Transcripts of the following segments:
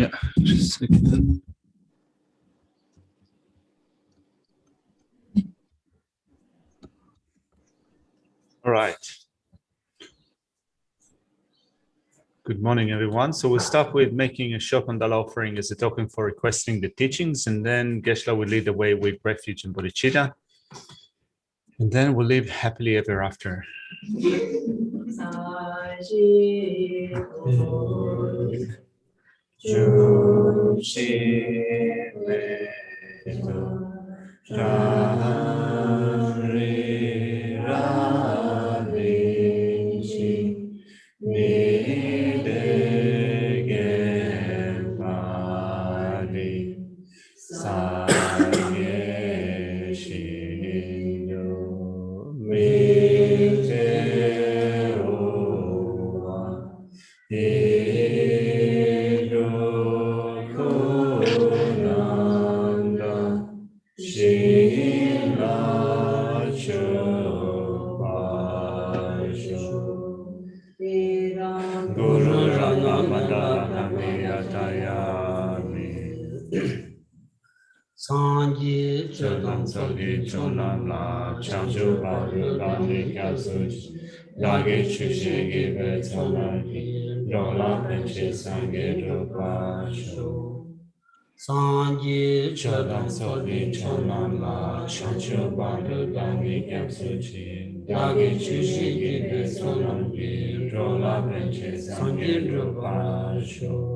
Yeah, just a second. All right. Good morning, everyone. So we'll start with making a Shokandala offering as a token for requesting the teachings, and then Geshe will lead the way with refuge and Bodhichitta. And then we'll live happily ever after. Sanji Chodam Sogi Chonam La Changshu Baru Lani Kyasuji Lagi Chushigi Betsanagi Rola Penche Sangi Rupasho Sanji Chodam Sogi Chonam La Changshu Baru Lani Kyasuji Lagi Chushigi Betsanagi Rola Penche Sangi Rupasho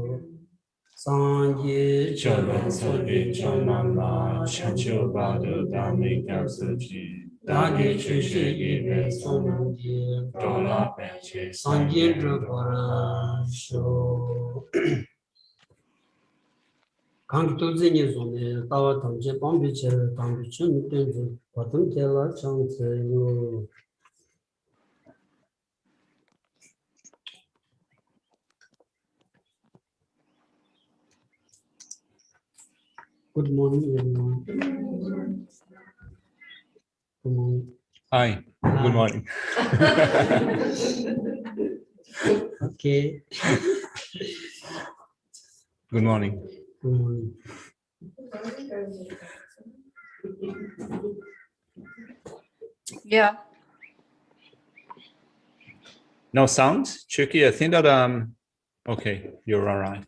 Sanji Chodam Sogi Chonam La Changshu Baru Lani Kyasuji Lagi Chushigi Betsanagi Rola Penche Sangi Rupasho Kanki tuzi ni zone tawa tamche pambi che tambi chun tenzi patum tela changse yo. Good morning, everyone. Good morning. Hi, good morning. Okay. Good morning. Good morning. Yeah. No sound? Tricky. I think that okay, you're all right.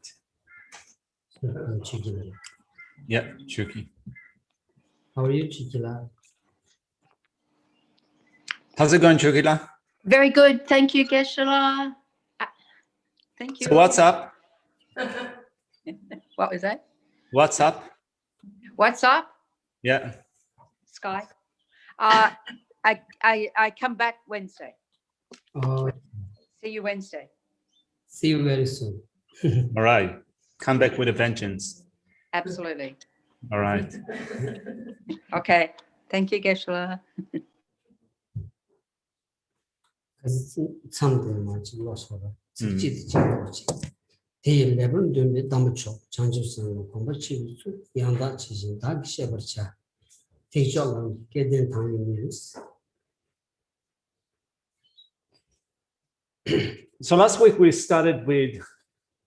Chikila. Yeah, tricky. How are you, Chikila? How's it going, Chukila? Very good. Thank you, Geshe. Thank you. So what's up? What was that? What's up? What's up? Yeah. Sky. I come back Wednesday. Oh, See you Wednesday. see you very soon. All right. Come back with a vengeance. Absolutely. All right. Okay. Thank you, Geshe. Something much lost for the He never do the damage changes and combat Yanda Chishin Dag Shebercha. Take job get in time news. So last week we started with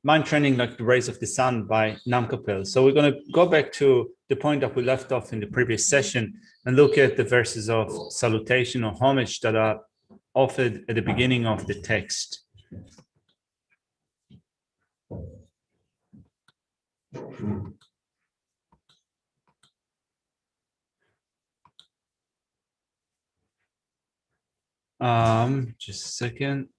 mind training like the rays of the sun by Namkapel. So we're going to go back to the point that we left off in the previous session and look at the verses of salutation or homage that are offered at the beginning of the text. Just a second.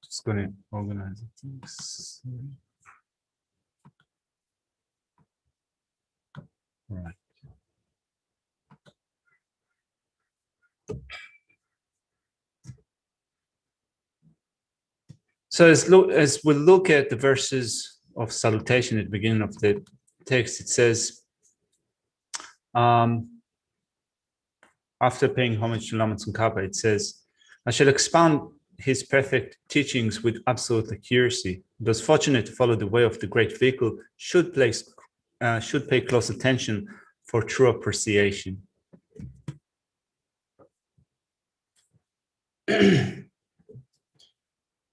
Just going to organize things. All right. So as we look at the verses of salutation at the beginning of the text, it says, after paying homage to Lama Tsongkhapa, it says, I shall expound his perfect teachings with absolute accuracy. Those fortunate to follow the way of the great vehicle should pay close attention for true appreciation.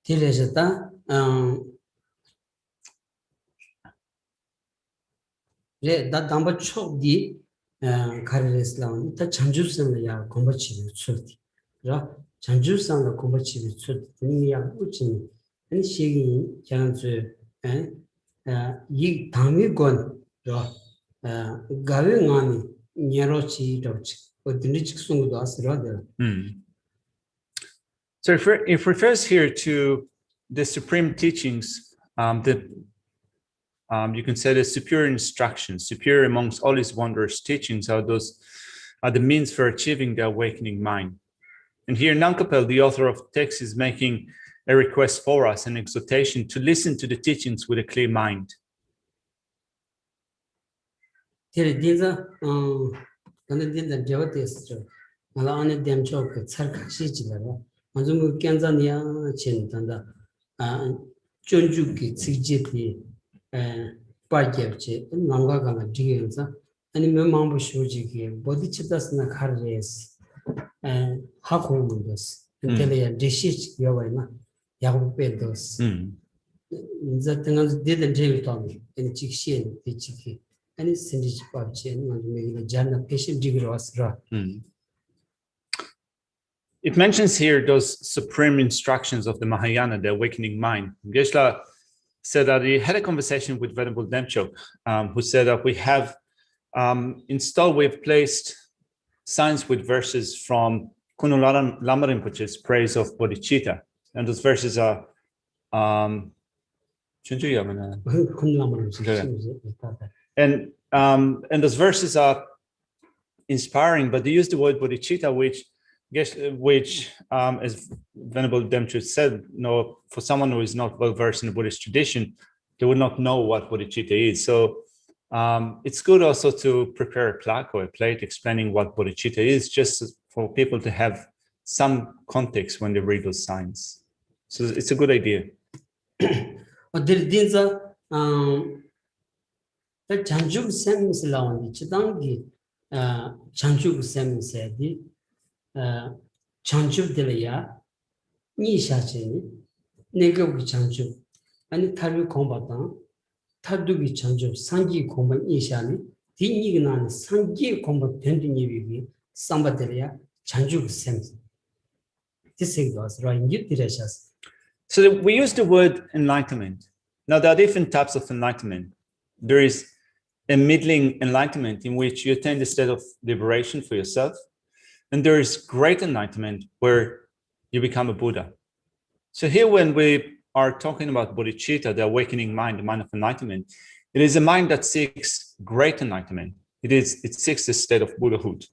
딜레셨다. 레 담바 촉디 카르레슬라운 다 장주선이야 공부치기 출디. 라 장주선의 공부치기 출디. 니야 우진 아니 시기 장주 이 당미권 가능하니 녀로치 도치 어딘지 직송도 아스라데. So it refers here to the supreme teachings, you can say the superior instructions, superior amongst all his wondrous teachings are the means for achieving the awakening mind. And here Nankapel, the author of the text, is making a request for us, an exhortation to listen to the teachings with a clear mind. 먼저 견자니야 진단다 전주기 직제비 빠게지 남가가 지게서 아니 memang shoji기 보디치다스나 카르레스 하고문데스 근데야 디시 여와이나 야고베도스 이제 등은 데든 제일도미 이 직시에 디치기 아니 신디치 빠지 먼저 메기나 잔나 패시 디그로 왔으라. It mentions here those supreme instructions of the Mahayana, the awakening mind. Geshe said that he had a conversation with Venerable Demchok, who said that we have we've placed signs with verses from Kunu Lama Rinpoche's praise of Bodhichitta. And those verses are and those verses are inspiring, but they use the word Bodhichitta, which as Venerable Demchuk said, for someone who is not well versed in the Buddhist tradition, they would not know what Bodhichitta is. So it's good also to prepare a plaque or a plate explaining what Bodhichitta is, just for people to have some context when they read those signs. So it's a good idea. 장주들이야 니샤체니 내가기 장주 아니 탈루 공부다 탈두기 장주 상기 공부 니샤니 디니그나는 상기 공부 된디니비기 삼바들이야 장주 셈 This was right. So we use the word enlightenment. Now there are different types of enlightenment. There is a middling enlightenment in which you attain the state of liberation for yourself. And there is great enlightenment where you become a Buddha. So here when we are talking about bodhicitta, the awakening mind, the mind of enlightenment, it is a mind that seeks great enlightenment. It seeks the state of Buddhahood.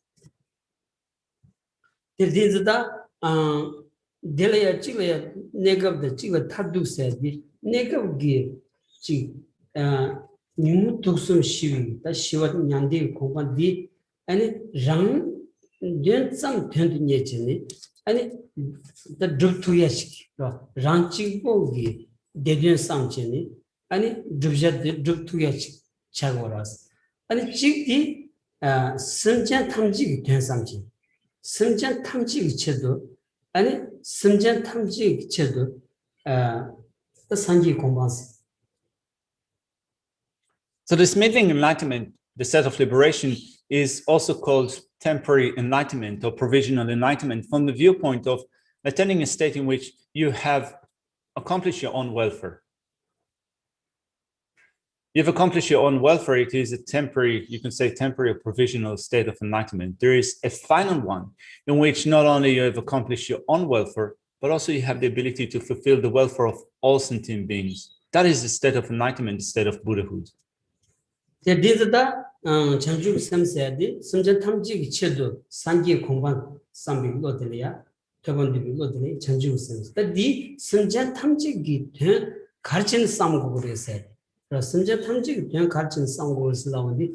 연상 편드니에지니 아니 더 줍투야식 란치고기 대변상지니 아니 줍자드 줍투야식 차고라스 아니 직디 선전 탐지기 된상지 선전 탐지기 체도 아니 선전 탐지기 체도 더 상기 공방스. So this middling enlightenment, the state of liberation, is also called temporary enlightenment or provisional enlightenment from the viewpoint of attaining a state in which you have accomplished your own welfare. You've accomplished your own welfare. It is a temporary, you can say temporary or provisional state of enlightenment. There is a final one in which not only you have accomplished your own welfare, but also you have the ability to fulfill the welfare of all sentient beings. That is the state of enlightenment, the state of Buddhahood. 장주 삼세디 선전 탐지기 체도 상기 공간 삼비로들이야 저번들이로들이 장주 삼세. 이 선전 탐지기 된 가르치는 상고를 했어요. 그래서 선전 탐지기 된 가르치는 상고를 쓰라는데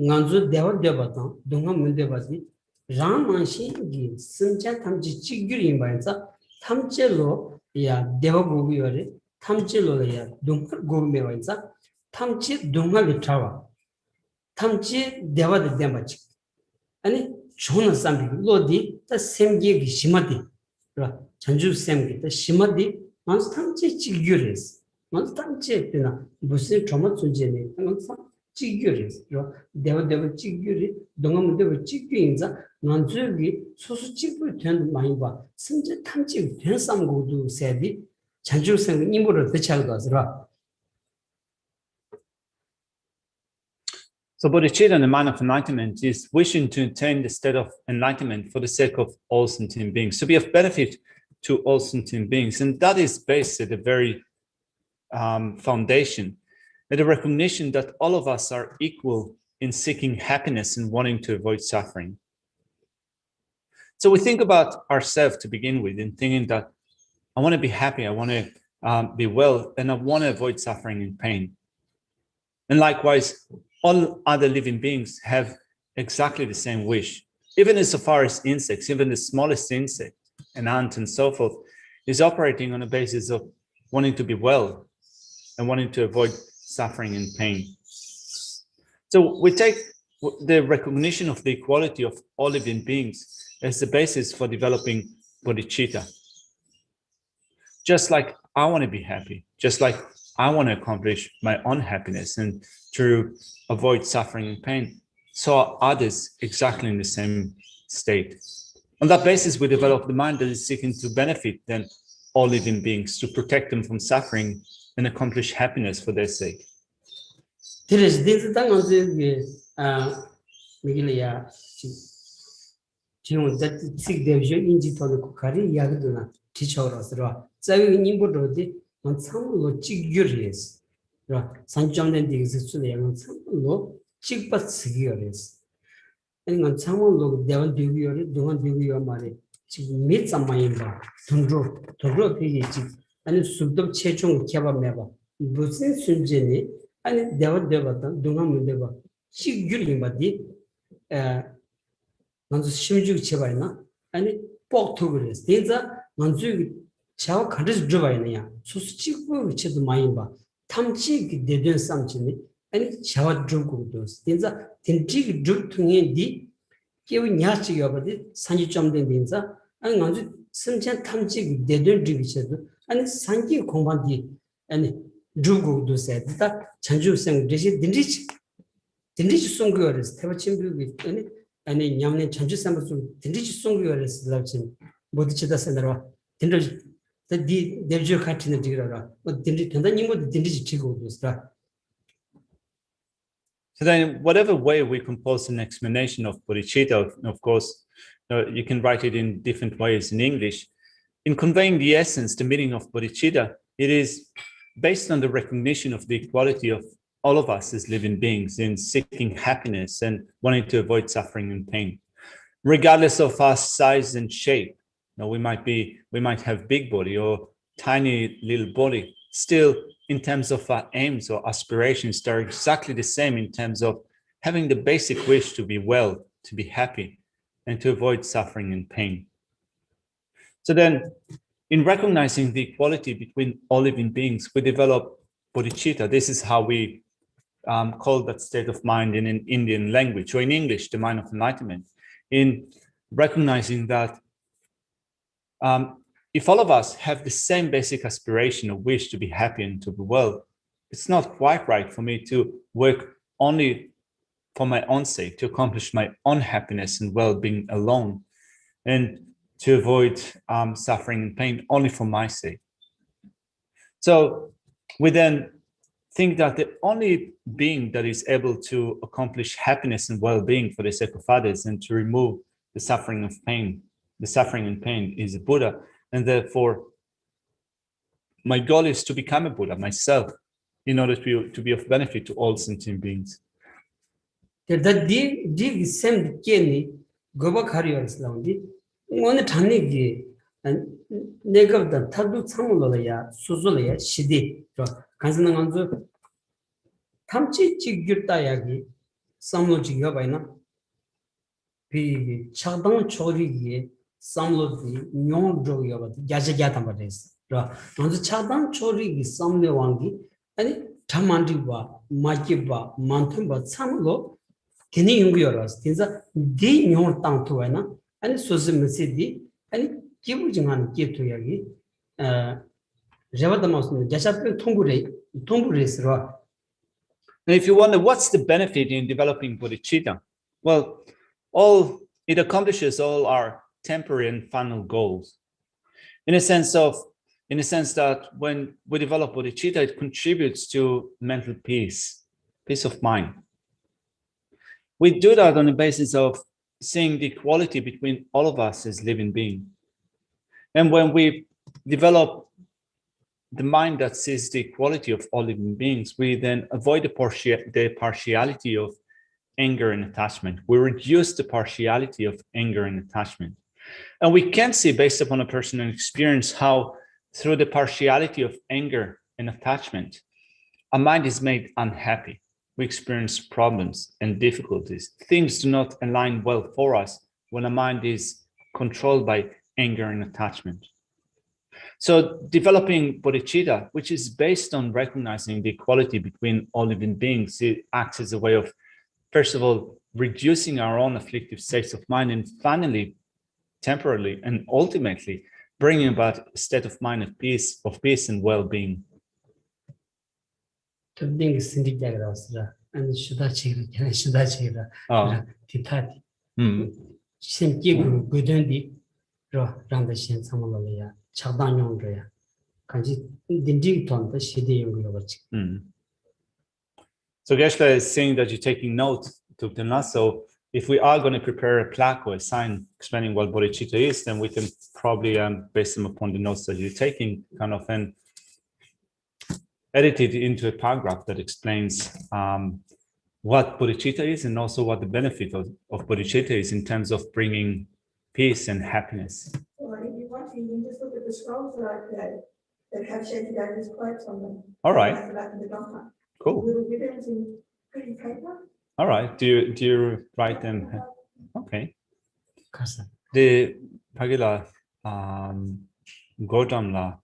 간주 대화되었다. 동안 문제받이 라만시기 선전 탐지 지규인 바에서 탐제로 야 대화고비열에 탐제로야 동안 고비면서 탐지 동안을 타와 탐지 대화도 대마치 아니 좋은 사람이 로디 다 샘기기 심하디 그라 전주 샘기 다 심하디 만스 탐지 지규레스 만스 탐지 때나 무슨 점을 존재네 만스 지규레스 대화 지규리 동아문대 지규인자 만주기 소수 지규 된 많이 봐 심지 탐지 된 삼고도 세디 전주 샘 임무를 대체하고 있어라. So Bodhichitta, the mind of enlightenment, is wishing to attain the state of enlightenment for the sake of all sentient beings, to be of benefit to all sentient beings. And that is based at the very foundation, at the recognition that all of us are equal in seeking happiness and wanting to avoid suffering. So we think about ourselves to begin with, in thinking that I want to be happy, I want to be well, and I want to avoid suffering and pain. And likewise, all other living beings have exactly the same wish. Even insofar as insects, even the smallest insect, an ant and so forth, is operating on a basis of wanting to be well and wanting to avoid suffering and pain. So we take the recognition of the equality of all living beings as the basis for developing bodhicitta. Just like I want to be happy, just like I want to accomplish my own happiness and to avoid suffering and pain, so are others exactly in the same state. On that basis, we develop the mind that is seeking to benefit then all living beings, to protect them from suffering and accomplish happiness for their sake. 산점된 디스스를 양은 참로 찍받쓰기어레스 아니면 참로 대원 되기어레 동안 되기어 말에 지금 몇 잠만인가 돈으로 되겠지 아니 수도 최종 개발 매봐 무슨 순전히 아니 대원 동안 문제봐 찍규리 말이 먼저 심주 제발이나 아니 뻑토 그래서 대자 먼저 저 가르쳐 줘봐야냐 수수 찍고 위치도 많이 봐 탐지 대된 삼진이 아니 샤워 주고도 진짜 딘지 주퉁이디 깨우 냐치가 버디 산지점된 인자 아니 먼저 심천 탐지 대된 주기셔도 아니 산지 공반디 아니 주고도 세다 전주생 대시 딘지 송거레스 태버침비 아니 냠네 전주생부 딘지 송거레스 라친 보디치다 센터와 딘지 So then, whatever way we compose an explanation of bodhicitta, of course, you can write it in different ways in English. In conveying the essence, the meaning of bodhicitta, it is based on the recognition of the equality of all of us as living beings in seeking happiness and wanting to avoid suffering and pain, regardless of our size and shape. We might have big body or tiny little body. Still, in terms of our aims or aspirations, they're exactly the same in terms of having the basic wish to be well, to be happy, and to avoid suffering and pain. So then, in recognizing the equality between all living beings, we develop bodhicitta. This is how we call that state of mind in an Indian language, or in English, the mind of enlightenment. In recognizing that if all of us have the same basic aspiration or wish to be happy and to be well, it's not quite right for me to work only for my own sake, to accomplish my own happiness and well-being alone, and to avoid suffering and pain only for my sake. So we then think that the only being that is able to accomplish happiness and well-being for the sake of others and to remove the suffering and pain is a Buddha, and therefore my goal is to become a Buddha myself in order to be of benefit to all sentient beings. That the same kenny go back harriers laundi one tanigi and negative tadu samulaya suzulaya shidi kansananganzo tamchi chigurtayagi samujiga baina 비 차당 초리기에 삼로디 뇽조여가 야자야담바데스 라 먼저 차당 초리기 삼내왕기 아니 담만디바 마기바 만텀바 참로 Tini yunguyoras, tinza di nyon tang tuwa na, ani sosi misi di, ani kibu jingan ki tuyagi, Javadamasuna, Jashapi Tumbure Sra. And if you wonder what's the benefit in developing bodhicitta, well, it accomplishes all our temporary and final goals. In a sense that when we develop bodhicitta, it contributes to mental peace of mind. We do that on the basis of seeing the equality between all of us as living beings. And when we develop the mind that sees the equality of all living beings, we then avoid the partiality of anger and attachment. We reduce the partiality of anger and attachment. And we can see, based upon a personal experience, how through the partiality of anger and attachment, our mind is made unhappy. We experience problems and difficulties. Things do not align well for us when our mind is controlled by anger and attachment. So developing bodhicitta, which is based on recognizing the equality between all living beings, it acts as a way of, first of all, reducing our own afflictive states of mind, and finally, temporarily and ultimately, bringing about a state of mind of peace and well-being. And So Geshe is saying that you're taking note, Tsultrim. So if we are going to prepare a plaque or a sign explaining what bodhicitta is, then we can probably, based upon the notes that you're taking, kind of then edit it into a paragraph that explains what bodhicitta is and also what the benefit of bodhicitta is in terms of bringing peace and happiness. Well, if you want to, you can just look at the scrolls that have Geshe Dais's quotes on them. All right. About the Doctrine. Cool. Little ribbons in pretty paper. All right. Do you write them? Okay. Kasa. The Pagila Godamla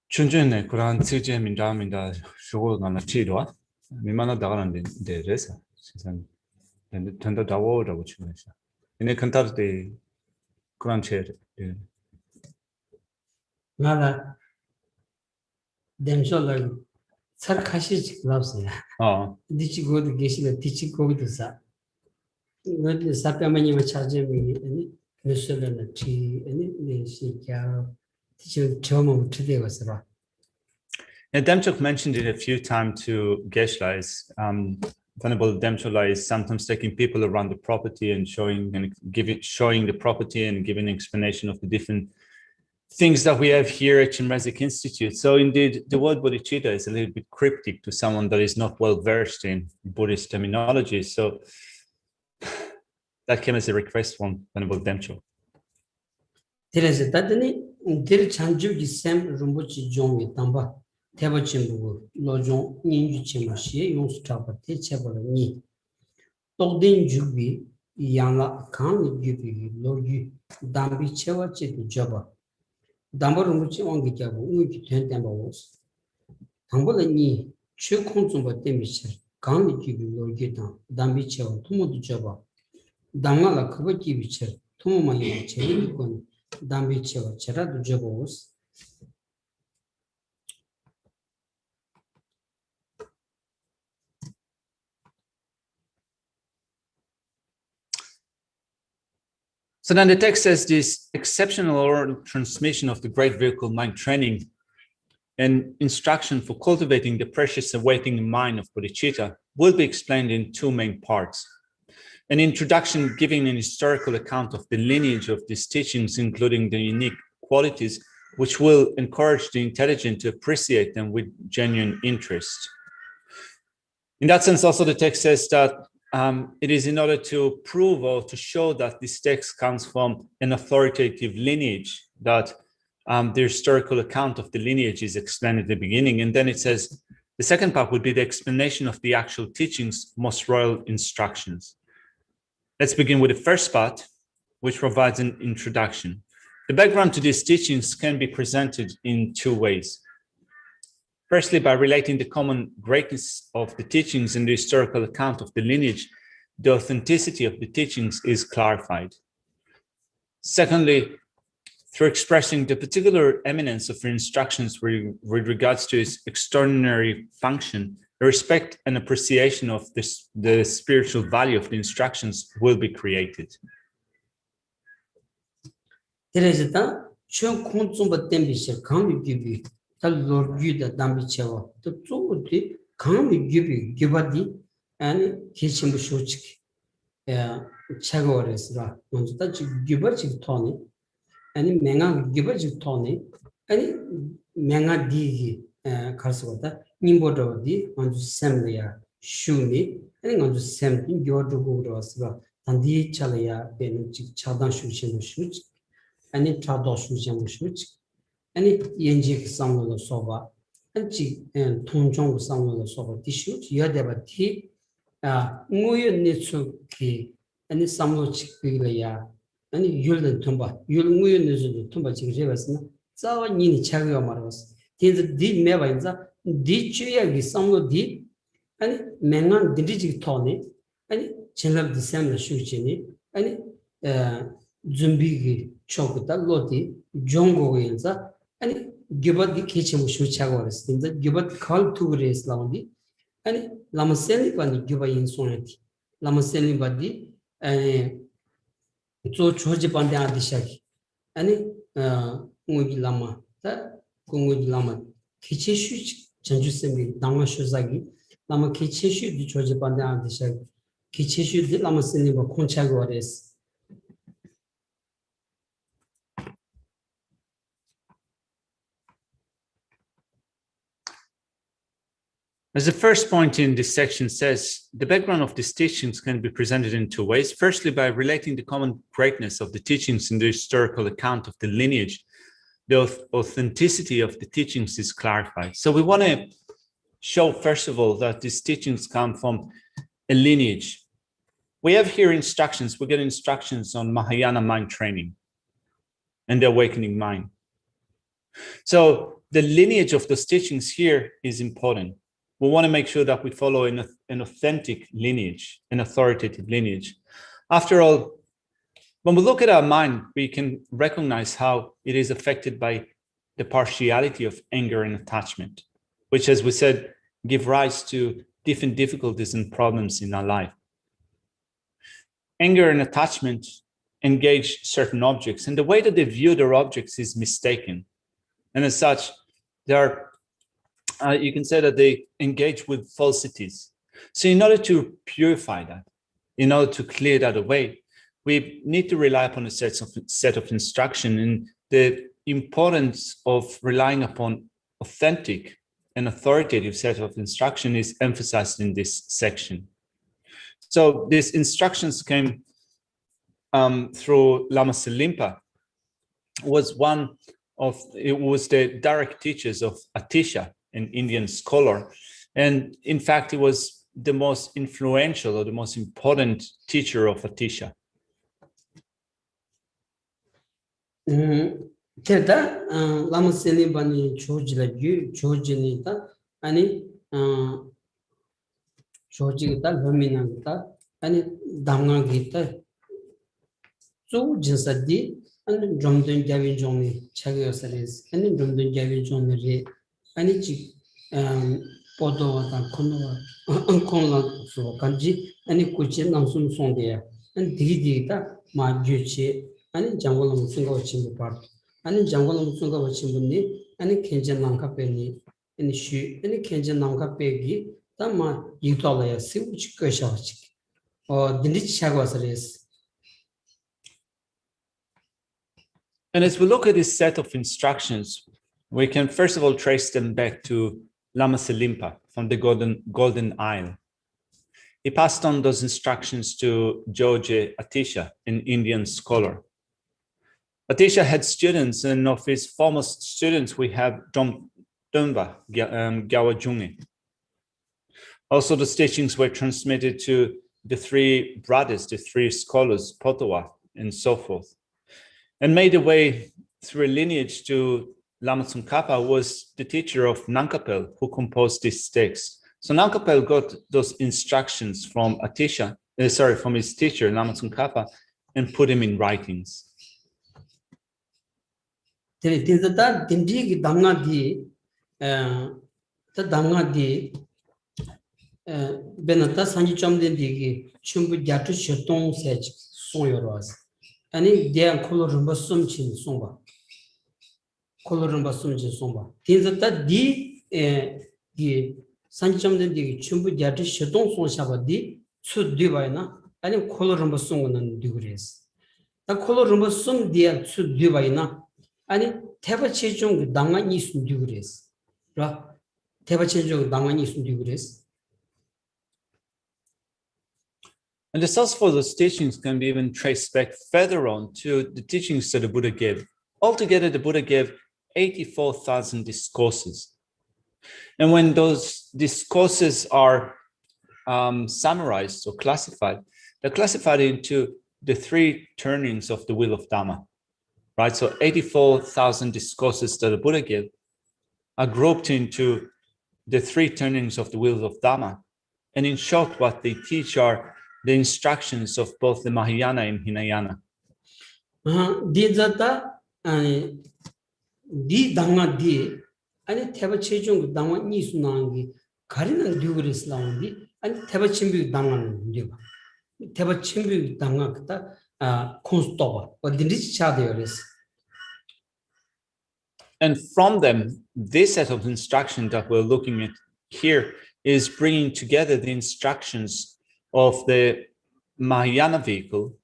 Chunjune Kuran Sije Minda Shugo Gana Chidwa. Mimana Daran de Resa. And Tanda Dawo Ravuchunesa. In a cantar de Kuran chair. Nada. Demshola Sarkashi loves it. Oh. Did you go to Geshe? Did you go to Sa? What the Sapamani was charging me any Nusulan tea, any Shika, teaching Chomo today was wrong. And Demchok mentioned it a few times to Geshe. Venerable Demchola is sometimes taking people around the property and showing the property and giving an explanation of the different things that we have here at Chenrezig Institute. So indeed, the word bodhicitta is a little bit cryptic to someone that is not well versed in Buddhist terminology. So that came as a request from Venerable Demcho. Teresa, Tadani, Dir Chanju Gisem Rumbuchi John Tamba, Tabachimbu, Lojon, Ninju Chimashi, Yons Trapa, Techabani, Togdin Jubi, Yanga, Kang Jubi, Logi, Dambi Chewachi Jabba. Dambarumuchi on the Jabu, which 10 was. Tambolani, Chukonsumba Demisher, Kang Jubi, Logita, Dambi Chewa, Tumu Jabba. Damala Kubaki Vicher, Tumumai, Chelikon, Dambi Chewa, Cherad Jabos. So then the text says this exceptional oral transmission of the great vehicle mind training and instruction for cultivating the precious awaiting mind of bodhicitta will be explained in two main parts. An introduction giving an historical account of the lineage of these teachings, including the unique qualities, which will encourage the intelligent to appreciate them with genuine interest. In that sense, also the text says that it is in order to prove or to show that this text comes from an authoritative lineage, that the historical account of the lineage is explained at the beginning. And then it says, the second part would be the explanation of the actual teachings, most royal instructions. Let's begin with the first part, which provides an introduction. The background to these teachings can be presented in two ways. Firstly, by relating the common greatness of the teachings and the historical account of the lineage, the authenticity of the teachings is clarified. Secondly, through expressing the particular eminence of the instructions with regards to its extraordinary function, the respect and appreciation of the spiritual value of the instructions will be created. 그래서 총 콘좀바 땜비시 강미 규비 달로 규다 담비체와 또 쪼디 강미 규비 규바디 아니 기침부 쇼치 차고레스라 먼저다 규바치 토니 아니 맹아 규바치 토니 아니 맹아 디기 가서다 님보도디 먼저 셈리아 슈니 아니 먼저 셈 교도고로스라 단디 차려야 되는 직 차단 슈치는 슈치 아니 traduction switch 아니 연직 상으로 소바 안지 통종 상으로 소바 디슈 여대바티 무연네츠기 아니 상으로 치기야 아니 율은 통바 율 무연네즈도 통바 지게버스나 자와 니니 차가 말았어 근데 디 메바인자 디치야기 상으로 디 아니 맹한 디디지 토네 아니 젤럽 디셈나 슈치니 아니 준비기 초부터 로디 종고인자 아니 기버디 키치무 슈차고 그랬어. 근데 기버디 컬 투그레스 라운디 아니 라마셀리 바니 기버 인소네티 라마셀리 바디 아니 조 조지 반데 아디샤기 아니 무기 라마 다 공무기 라마 키치슈 전주sem이 당마슈자기 라마 키치슈 디 조지 반데 아디샤기 키치슈 디 라마셀리 바 콘차고 그랬어. As the first point in this section says, the background of these teachings can be presented in two ways. Firstly, by relating the common greatness of the teachings in the historical account of the lineage, the authenticity of the teachings is clarified. So we want to show, first of all, that these teachings come from a lineage. We have here instructions. We get instructions on Mahayana mind training and the awakening mind. So the lineage of those teachings here is important. We want to make sure that we follow an authentic lineage, an authoritative lineage. After all, when we look at our mind, we can recognize how it is affected by the partiality of anger and attachment, which, as we said, give rise to different difficulties and problems in our life. Anger and attachment engage certain objects, and the way that they view their objects is mistaken. And as such, there are you can say that they engage with falsities. So in order to purify that, in order to clear that away, we need to rely upon a set of instruction, and the importance of relying upon authentic and authoritative set of instruction is emphasized in this section. So these instructions came through Lama Selimpa, was the direct teachers of Atisha, an Indian scholar. And in fact, he was the most influential or the most important teacher of Atisha. Teda Lama Selimbani Chojinita, Ani Chojita, Verminanta, Ani Damga Gita, so Jinsadi, and Drumdun Gavin Johnny, Chagiosaris, and Drumdun Gavin Johnny. 아니 지 보도와 코노와 콘라 소 간지 아니 고치 남순 송데야 아니 디디다 마규치 아니 장고는 무슨 거 친구 봐 아니 장고는 무슨 거 친구니 아니 켄전 남카페니 아니 슈 아니 켄전 남카페기 담마 이토라야 시우치 거샤치 딘디치 샤고서레스. And as we look at this set of instructions, we can first of all trace them back to Lama Selimpa from the Golden Isle. He passed on those instructions to Geshe Atisha, an Indian scholar. Atisha had students, and of his foremost students, we have Domdumba Gyawajungi. Also, the teachings were transmitted to the three brothers, the three scholars, Potowa, and so forth, and made their way through a lineage to Lama Tsongkhapa was the teacher of Nankapel, who composed these texts. So Nankapel got those instructions from from his teacher, Lama Tsongkhapa, and put them in writings. Benata Sanji Chomden Digi, Chumbu Jatu Shetong Sage, Sonyoras. Any dear Colorumba Sumchin Somba. Colorumba Sumchin Somba. Tinzata di Sanji Chomden Digi, Chumbu Jatu Shetong Son Shaba di, Sud Divina, and Colorumba Song and Dugres. The Colorumba Sum dear Sud Divina, and Teva Chechung Danga Nisun Dugres. Teva Chechung Danga Nisun Dugres. And the source for those teachings can be even traced back further on to the teachings that the Buddha gave. Altogether, the Buddha gave 84,000 discourses. And when those discourses are summarized or classified, they're classified into the 3 turnings of the wheel of Dhamma, right? So 84,000 discourses that the Buddha gave are grouped into the 3 turnings of the wheel of Dhamma. And in short, what they teach are the instructions of both the Mahayana and Hinayana. Di danga di, ani teba chechung danga nisu nangi, karinan duguris laundi, ani teba chimbi danga ndiba. Teba chimbi danga kata konstoba, or dinich chadioris. And from them, this set of instructions that we're looking at here is bringing together the instructions of the Mahayana vehicle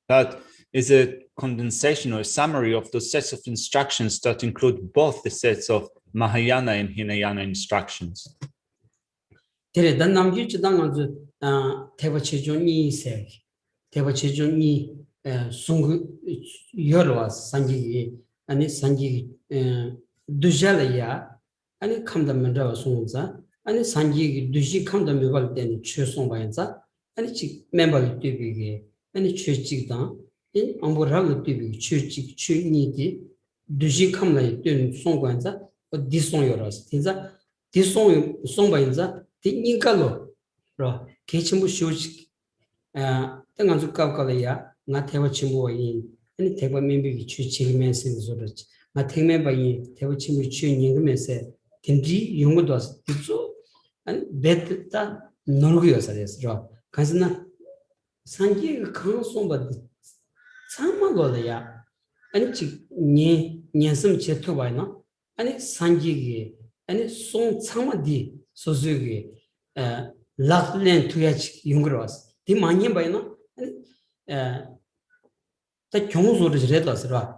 that is a condensation or a summary of those sets of instructions that include both the sets of Mahayana and Hinayana instructions. And Sanji Dushi come the Mibal then choose on by answer, and chick member to be any church down in Umbrella to be church needy. Dushi come like doing song guanza, but this song yours. This song by the Ninkalo, Kitchen shoes, Tanganzu Kaukalaya, not have a chimbo in, and take a maybe church mess in the Zorach. Not take me by in, have a chimbo chewing in said, Tindri, you would was so. And beta Norgios, draw. Kasna Sanji can't somebody Samagolaya, and Niasum Chetubina, and it's Sanji, and it's Son Samadi, Suzuki, Latland to Yach Yungros, the Mania by no, and the Chonzo is red as right.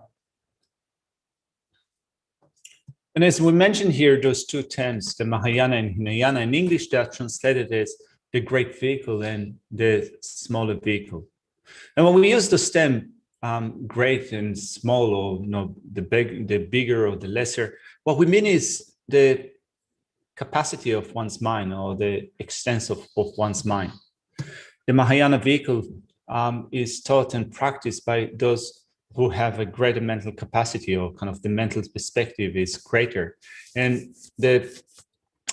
And as we mentioned here, those 2 terms, the Mahayana and Hinayana, in English, they are translated as the great vehicle and the smaller vehicle. And when we use the term great and small, or the bigger or the lesser, what we mean is the capacity of one's mind or the extent of one's mind. The Mahayana vehicle is taught and practiced by those who have a greater mental capacity, or kind of the mental perspective is greater. And the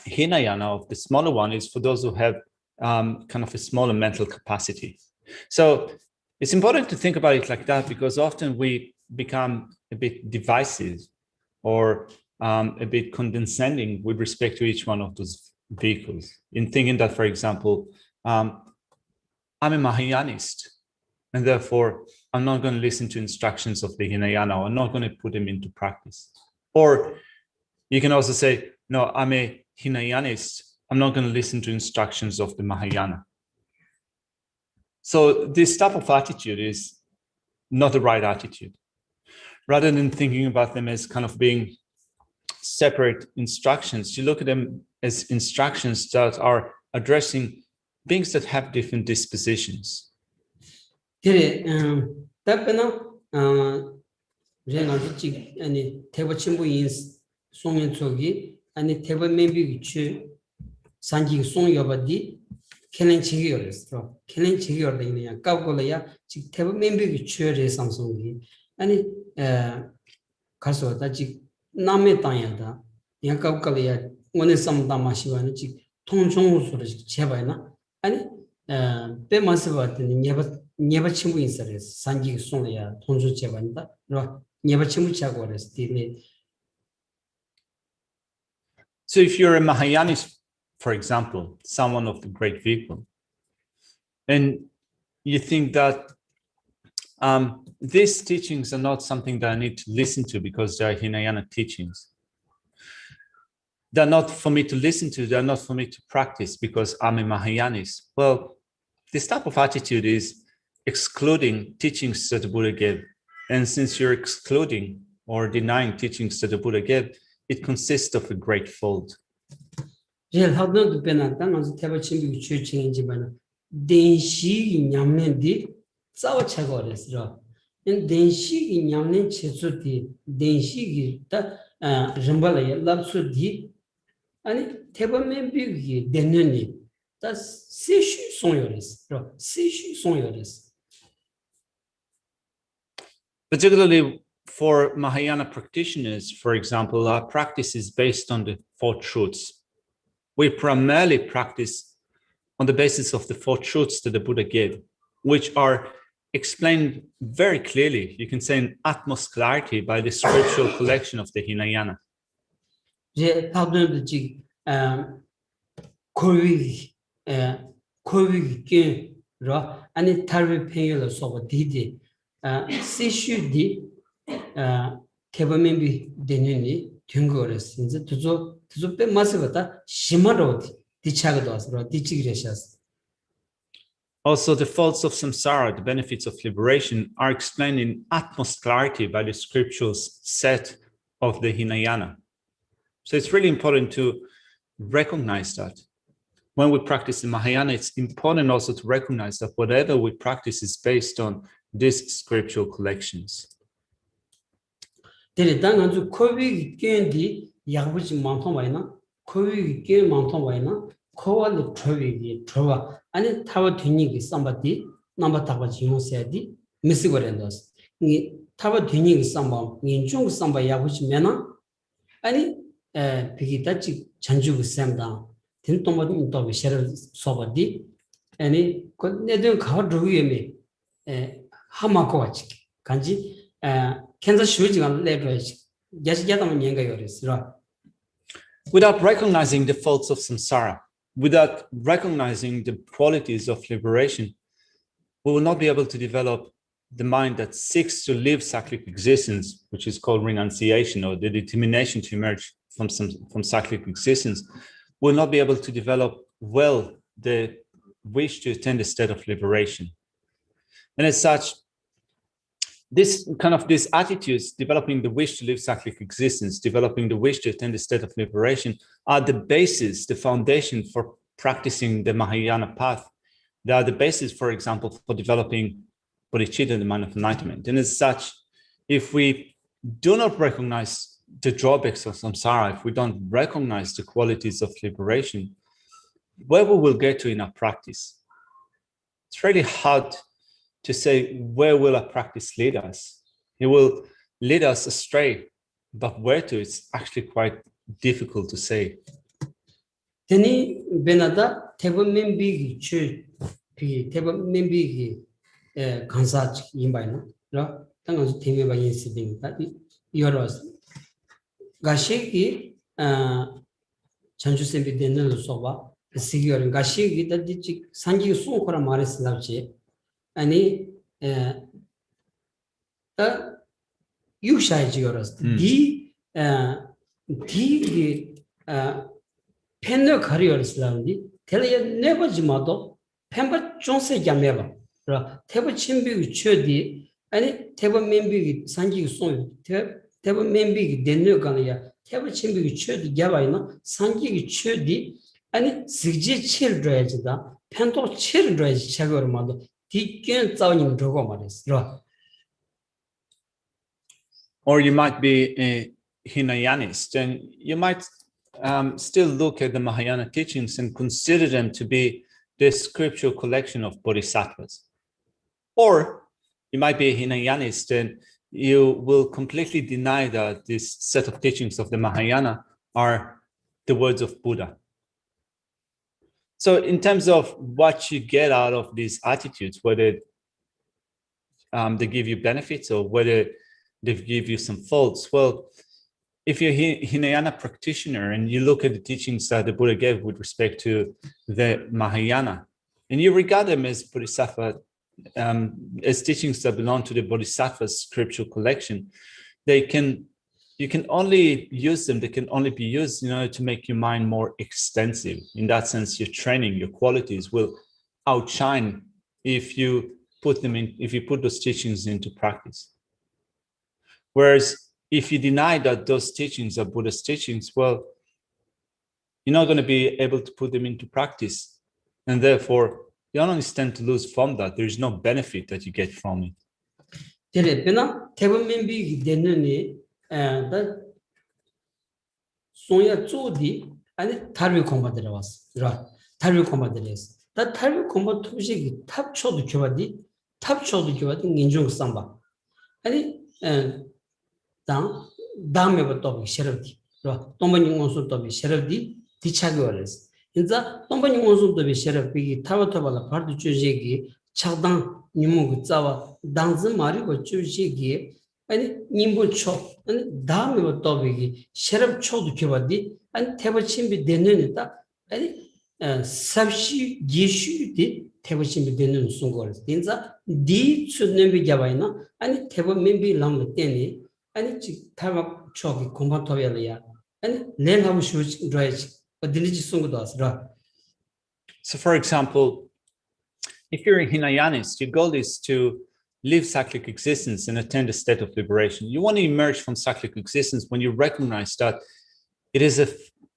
Hinayana, of the smaller one, is for those who have kind of a smaller mental capacity. So it's important to think about it like that, because often we become a bit divisive or a bit condescending with respect to each one of those vehicles, in thinking that, for example, I'm a Mahayanist, and therefore I'm not going to listen to instructions of the Hinayana, or I'm not going to put them into practice. Or you can also say, no, I'm a Hinayanist, I'm not going to listen to instructions of the Mahayana. So this type of attitude is not the right attitude. Rather than thinking about them as kind of being separate instructions, you look at them as instructions that are addressing beings that have different dispositions. Kenen chigiores, Kenen chigor the Inia, Kaugolaya, Chikteva maybe church Samsungi, and Kaso Tachi 남의 땅에다 양갑깔이야 오늘 삼다마시와는 지 통종으로 제바이나 아니 빼만서 봤더니 네바 친구 있어요 산지 송이야 통주 제바인다 너 네바 친구 차고 그랬어 So if you're a Mahayanist, for example, someone of the great vehicle, and you think that these teachings are not something that I need to listen to because they are Hinayana teachings. They're not for me to listen to, they're not for me to practice because I'm a Mahayanist. Well, this type of attitude is excluding teachings that the Buddha gave. And since you're excluding or denying teachings that the Buddha gave, it consists of a great fault. 제일 하던 배나단 어서 대바친구 주칭이지만 denshi 냠nen di 싸워 차고 그랬어. denshi 냠nen 체수디 denshi 다 림발에 랍수디 아니 대범면 비기 되는니 다 세슈 송요레스. 세슈 송요레스. Particularly for Mahayana practitioners, for example, our practice is based on the Four Truths. We primarily practice on the basis of the Four Truths that the Buddha gave, which are explained very clearly, you can say in utmost clarity, by the scriptural collection of the Hinayana. 제 답변도 코위기로 아니 탈비 팽이를 쏘고 디디 세슈디 대범면비 되느니 된 거랬어. 이제 두조 빼 마스가다 심하로 디차가도 와서 디치기레샤스. Also, the faults of samsara, the benefits of liberation, are explained in utmost clarity by the scriptural set of the Hinayana. So it's really important to recognize that. When we practice in Mahayana, it's important also to recognize that whatever we practice is based on these scriptural collections. 대리단 아주 코비기 견디 야부지 많통 와이나 코비기 견 많통 와이나 코와르 트위기 트와 아니 타와 되니기 삼바디 넘바 타바 지용세디 미스고렌도스 이 타바 되니기 삼바 인중 삼바 야부지 메나 아니 비기다치 잔주고 셈다 딘토마디 또 비셔 소바디 아니 코네드 가르위메 하마코 와치 간지 Without recognizing the faults of samsara, without recognizing the qualities of liberation, we will not be able to develop the mind that seeks to live cyclic existence, which is called renunciation, or the determination to emerge from cyclic existence. We will not be able to develop well the wish to attain the state of liberation. And as such, these attitudes, developing the wish to live cyclic existence, developing the wish to attain the state of liberation, are the basis, the foundation for practicing the Mahayana path. They are the basis, for example, for developing Bodhichitta, the mind of enlightenment. And as such, if we do not recognize the drawbacks of samsara, if we don't recognize the qualities of liberation, where we will get to in our practice? It's really hard to say where will our practice lead us. It will lead us astray, but where to, it's actually quite difficult to say. Teni benada tebomembigi chu pi tebomembigi kansa imbaina ra tangan teme ba yinsi ding ta yoros Geshe ki chanju sembi denel soba sigior Geshe ki da dichi sanji su kora mares lavche 아니 유샤이지어스 디 펜너 가리어스라는디 텔레 네버지마도 펜버 존세 잠메바 테버 침비기 쳐디 아니 테버 멤비기 산지기 송 테버 멤비기 데너가냐 테버 침비기 쳐디 야바이나 산지기 쳐디 아니 스지 칠드라이즈다 펜토 칠드라이즈 차거마도 Or you might be a Hinayanist, and you might still look at the Mahayana teachings and consider them to be the scriptural collection of bodhisattvas. Or you might be a Hinayanist and you will completely deny that this set of teachings of the Mahayana are the words of Buddha. So in terms of what you get out of these attitudes, whether they give you benefits or whether they give you some faults, well, if you're a Hinayana practitioner and you look at the teachings that the Buddha gave with respect to the Mahayana, and you regard them as Bodhisattva, as teachings that belong to the Bodhisattva scriptural collection, you can only use them, they can only be used in order to make your mind more extensive. In that sense, your training, your qualities will outshine if you put those teachings into practice. Whereas if you deny that those teachings are Buddha's teachings, well, you're not going to be able to put them into practice. And therefore, you only stand to lose from that. There's no benefit that you get from it. 인자 동반이 원소도 비셔럽 비기 타와타발라 파르도 주제기 차당 니모고 짜와 당즈 마리고 주제기 아니 님부초 아니 다음에 또 비기 셔럽 초도 겨바디 아니 태버침비 되는이다 아니 삽시 예슈디 태버침비 되는 순걸 인자 디 추는비 잡아이나 아니 태버 멤비 람르 때니 아니 지 타마 초기 공부토야야 아니 렌하고 슈지 드라이지. So, for example, if you're a Hinayanist, your goal is to live cyclic existence and attain the state of liberation. You want to emerge from cyclic existence when you recognize that it is a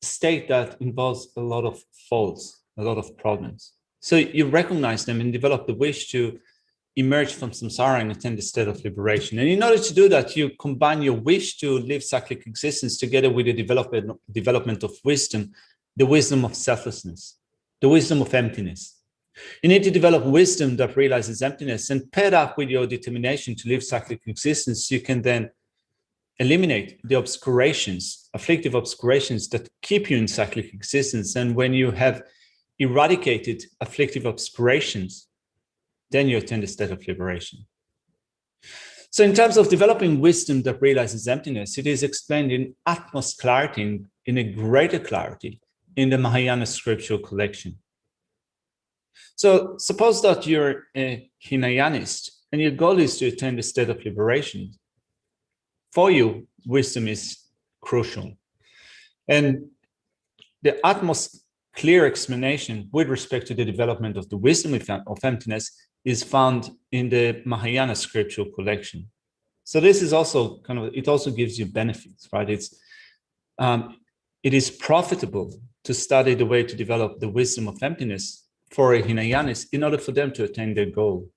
state that involves a lot of faults, a lot of problems. So you recognize them and develop the wish to emerge from samsara and attain the state of liberation. And in order to do that, you combine your wish to live cyclic existence together with the development of wisdom, the wisdom of selflessness, the wisdom of emptiness. You need to develop wisdom that realizes emptiness, and paired up with your determination to live cyclic existence, you can then eliminate the obscurations, afflictive obscurations that keep you in cyclic existence. And when you have eradicated afflictive obscurations, then you attain the state of liberation. So in terms of developing wisdom that realizes emptiness, it is explained in utmost clarity, in a greater clarity, in the Mahayana scriptural collection. So suppose that you're a Hinayanist and your goal is to attain the state of liberation. For you, wisdom is crucial. And the utmost clear explanation with respect to the development of the wisdom of emptiness is found in the Mahayana scriptural collection. So this is also it also gives you benefits, right? It is profitable to study the way to develop the wisdom of emptiness for a Hinayanist in order for them to attain their goal.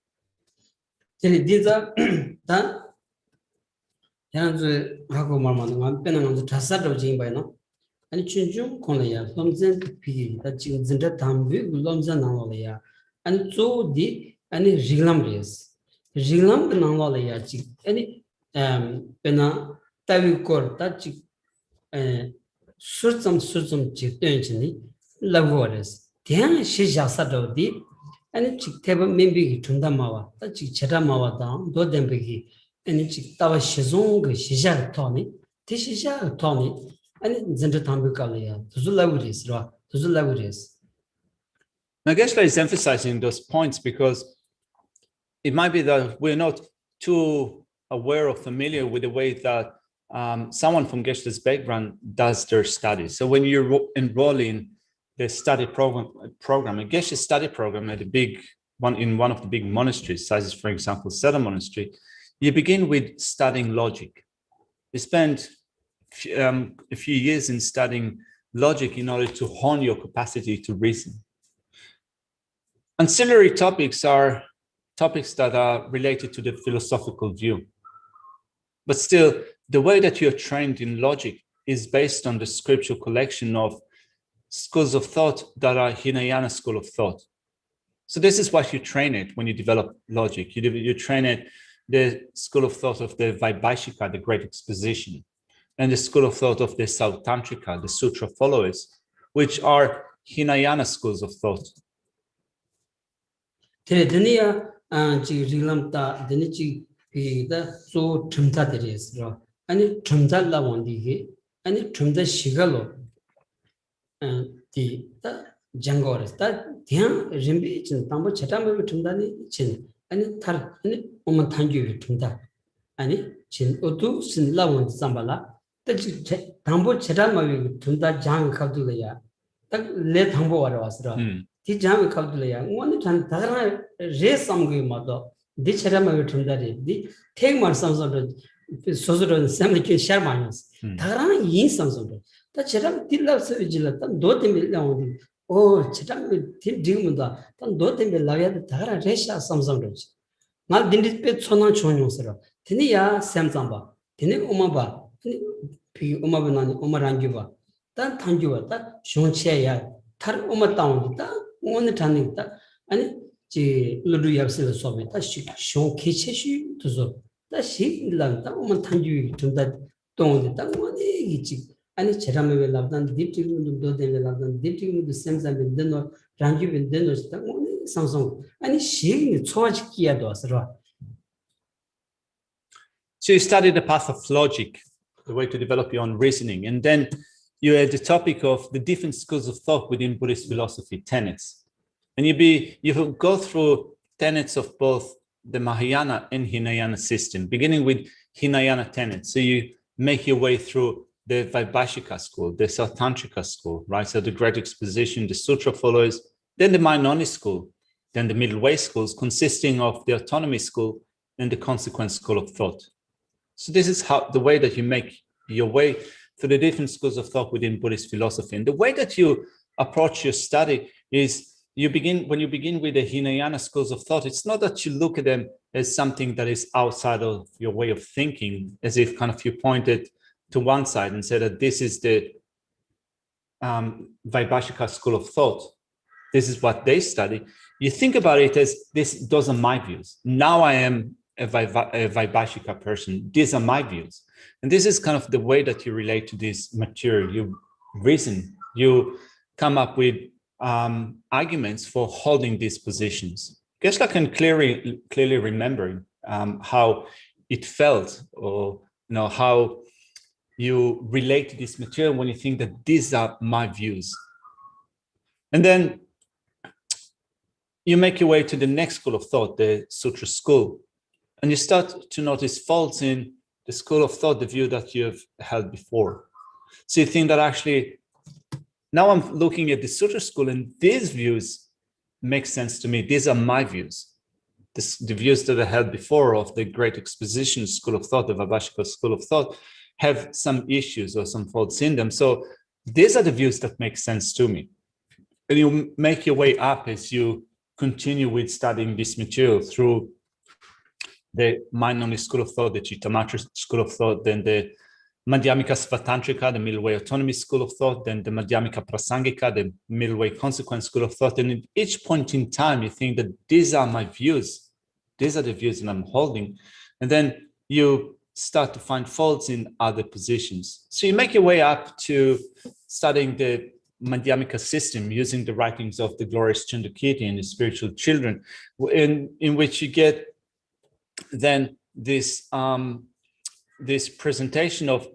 Tiang Shijasado di and chick table maybe Tundamawa, that chick Chedamawa down, do them biggie, and chick Tawa Shizong, Shija Tony, Tishisha Tony, and Zendatambukalia, to the lavuris, to the lavuris. Now, Geshe is emphasizing those points because it might be that we're not too aware or familiar with the way that someone from Geshe's background does their studies. So when you enroll in the study program, a Geshe study program at a big one in one of the big monasteries, such as, for example, Seda Monastery, you begin with studying logic. You spend a few years in studying logic in order to hone your capacity to reason. Ancillary topics are topics that are related to the philosophical view. But still, the way that you're trained in logic is based on the scriptural collection of schools of thought that are Hinayana school of thought. So this is what you train it when you develop logic. You train it the school of thought of the Vaibhashika, the Great Exposition, and the school of thought of the Sautantrika, the Sutra followers, which are Hinayana schools of thought. Jangores that Tian Rimbi in Tambo Chatama Tundani Chin and Tar Oman Tangu Tunda and Chin Otu Sin Lawan Zambala that Tambo Chatama Tunda Jang Kabdulaya that let Tambo was raw. The Jang Kabdulaya one time Tara raise some good mother, the Chatama Tundari, the take my sons of the Sosro and Samaki Shermanas, Tara yin sons of it. That Chetam Tilas Vigilata, Dotim. Oh, Chetam Dimunda, don't me lavia the Tara Resha Samsung. Not didn't pay Sona Chonusera. Tinia Samsamba, Tini Umaba, P. Umaban Umarangiva, that Tanjua, that Shonchea, Tar Umatown, that one turning that, and Ludu Yapsil Soviet, that she Shon Kichi to so. That she loved that woman Tanju to that don't that one each. And Chetam will have done deep to do them, will have done deep to the same time with dinner, Rangi with dinner, Samsung, and she charge Kiados. So you study the path of logic, the way to develop your own reasoning, and then you had the topic of the different schools of thought within Buddhist philosophy, tenets. And you go through tenets of both the Mahayana and Hinayana system, beginning with Hinayana tenets. So you make your way through the Vaibhashika school, the Sautantrika school, right? So the Great Exposition, the Sutra followers, then the Mainoni school, then the Middle Way schools, consisting of the Autonomy school and the Consequent school of thought. So this is how the way that you make your way through the different schools of thought within Buddhist philosophy. And the way that you approach your study is when you begin with the Hinayana schools of thought, it's not that you look at them as something that is outside of your way of thinking, as if kind of you pointed to one side and say that this is the Vaibhashika school of thought. This is what they study. You think about it as those are my views. Now I am a Vaibhashika person. These are my views. And this is kind of the way that you relate to this material. You reason, you come up with arguments for holding these positions. Geshe can clearly remember how it felt, or how you relate to this material when you think that these are my views. And then you make your way to the next school of thought, the Sutra school, and you start to notice faults in the school of thought, the view that you've held before. So you think that actually, now I'm looking at the Sutra school and these views make sense to me. These are my views. The views that I held before of the Great Exposition school of thought, the Vaibhashika school of thought, have some issues or some faults in them. So these are the views that make sense to me. And you make your way up as you continue with studying this material through the Mainoni school of thought, the Chittamatra school of thought, then the Madhyamika Svatantrika, the Middle Way Autonomy school of thought, then the Madhyamika Prasangika, the Middle Way Consequent school of thought. And at each point in time, you think that these are my views. These are the views that I'm holding. And then you start to find faults in other positions. So you make your way up to studying the Madhyamika system using the writings of the glorious Chandrakirti and the spiritual children, in which you get then this presentation of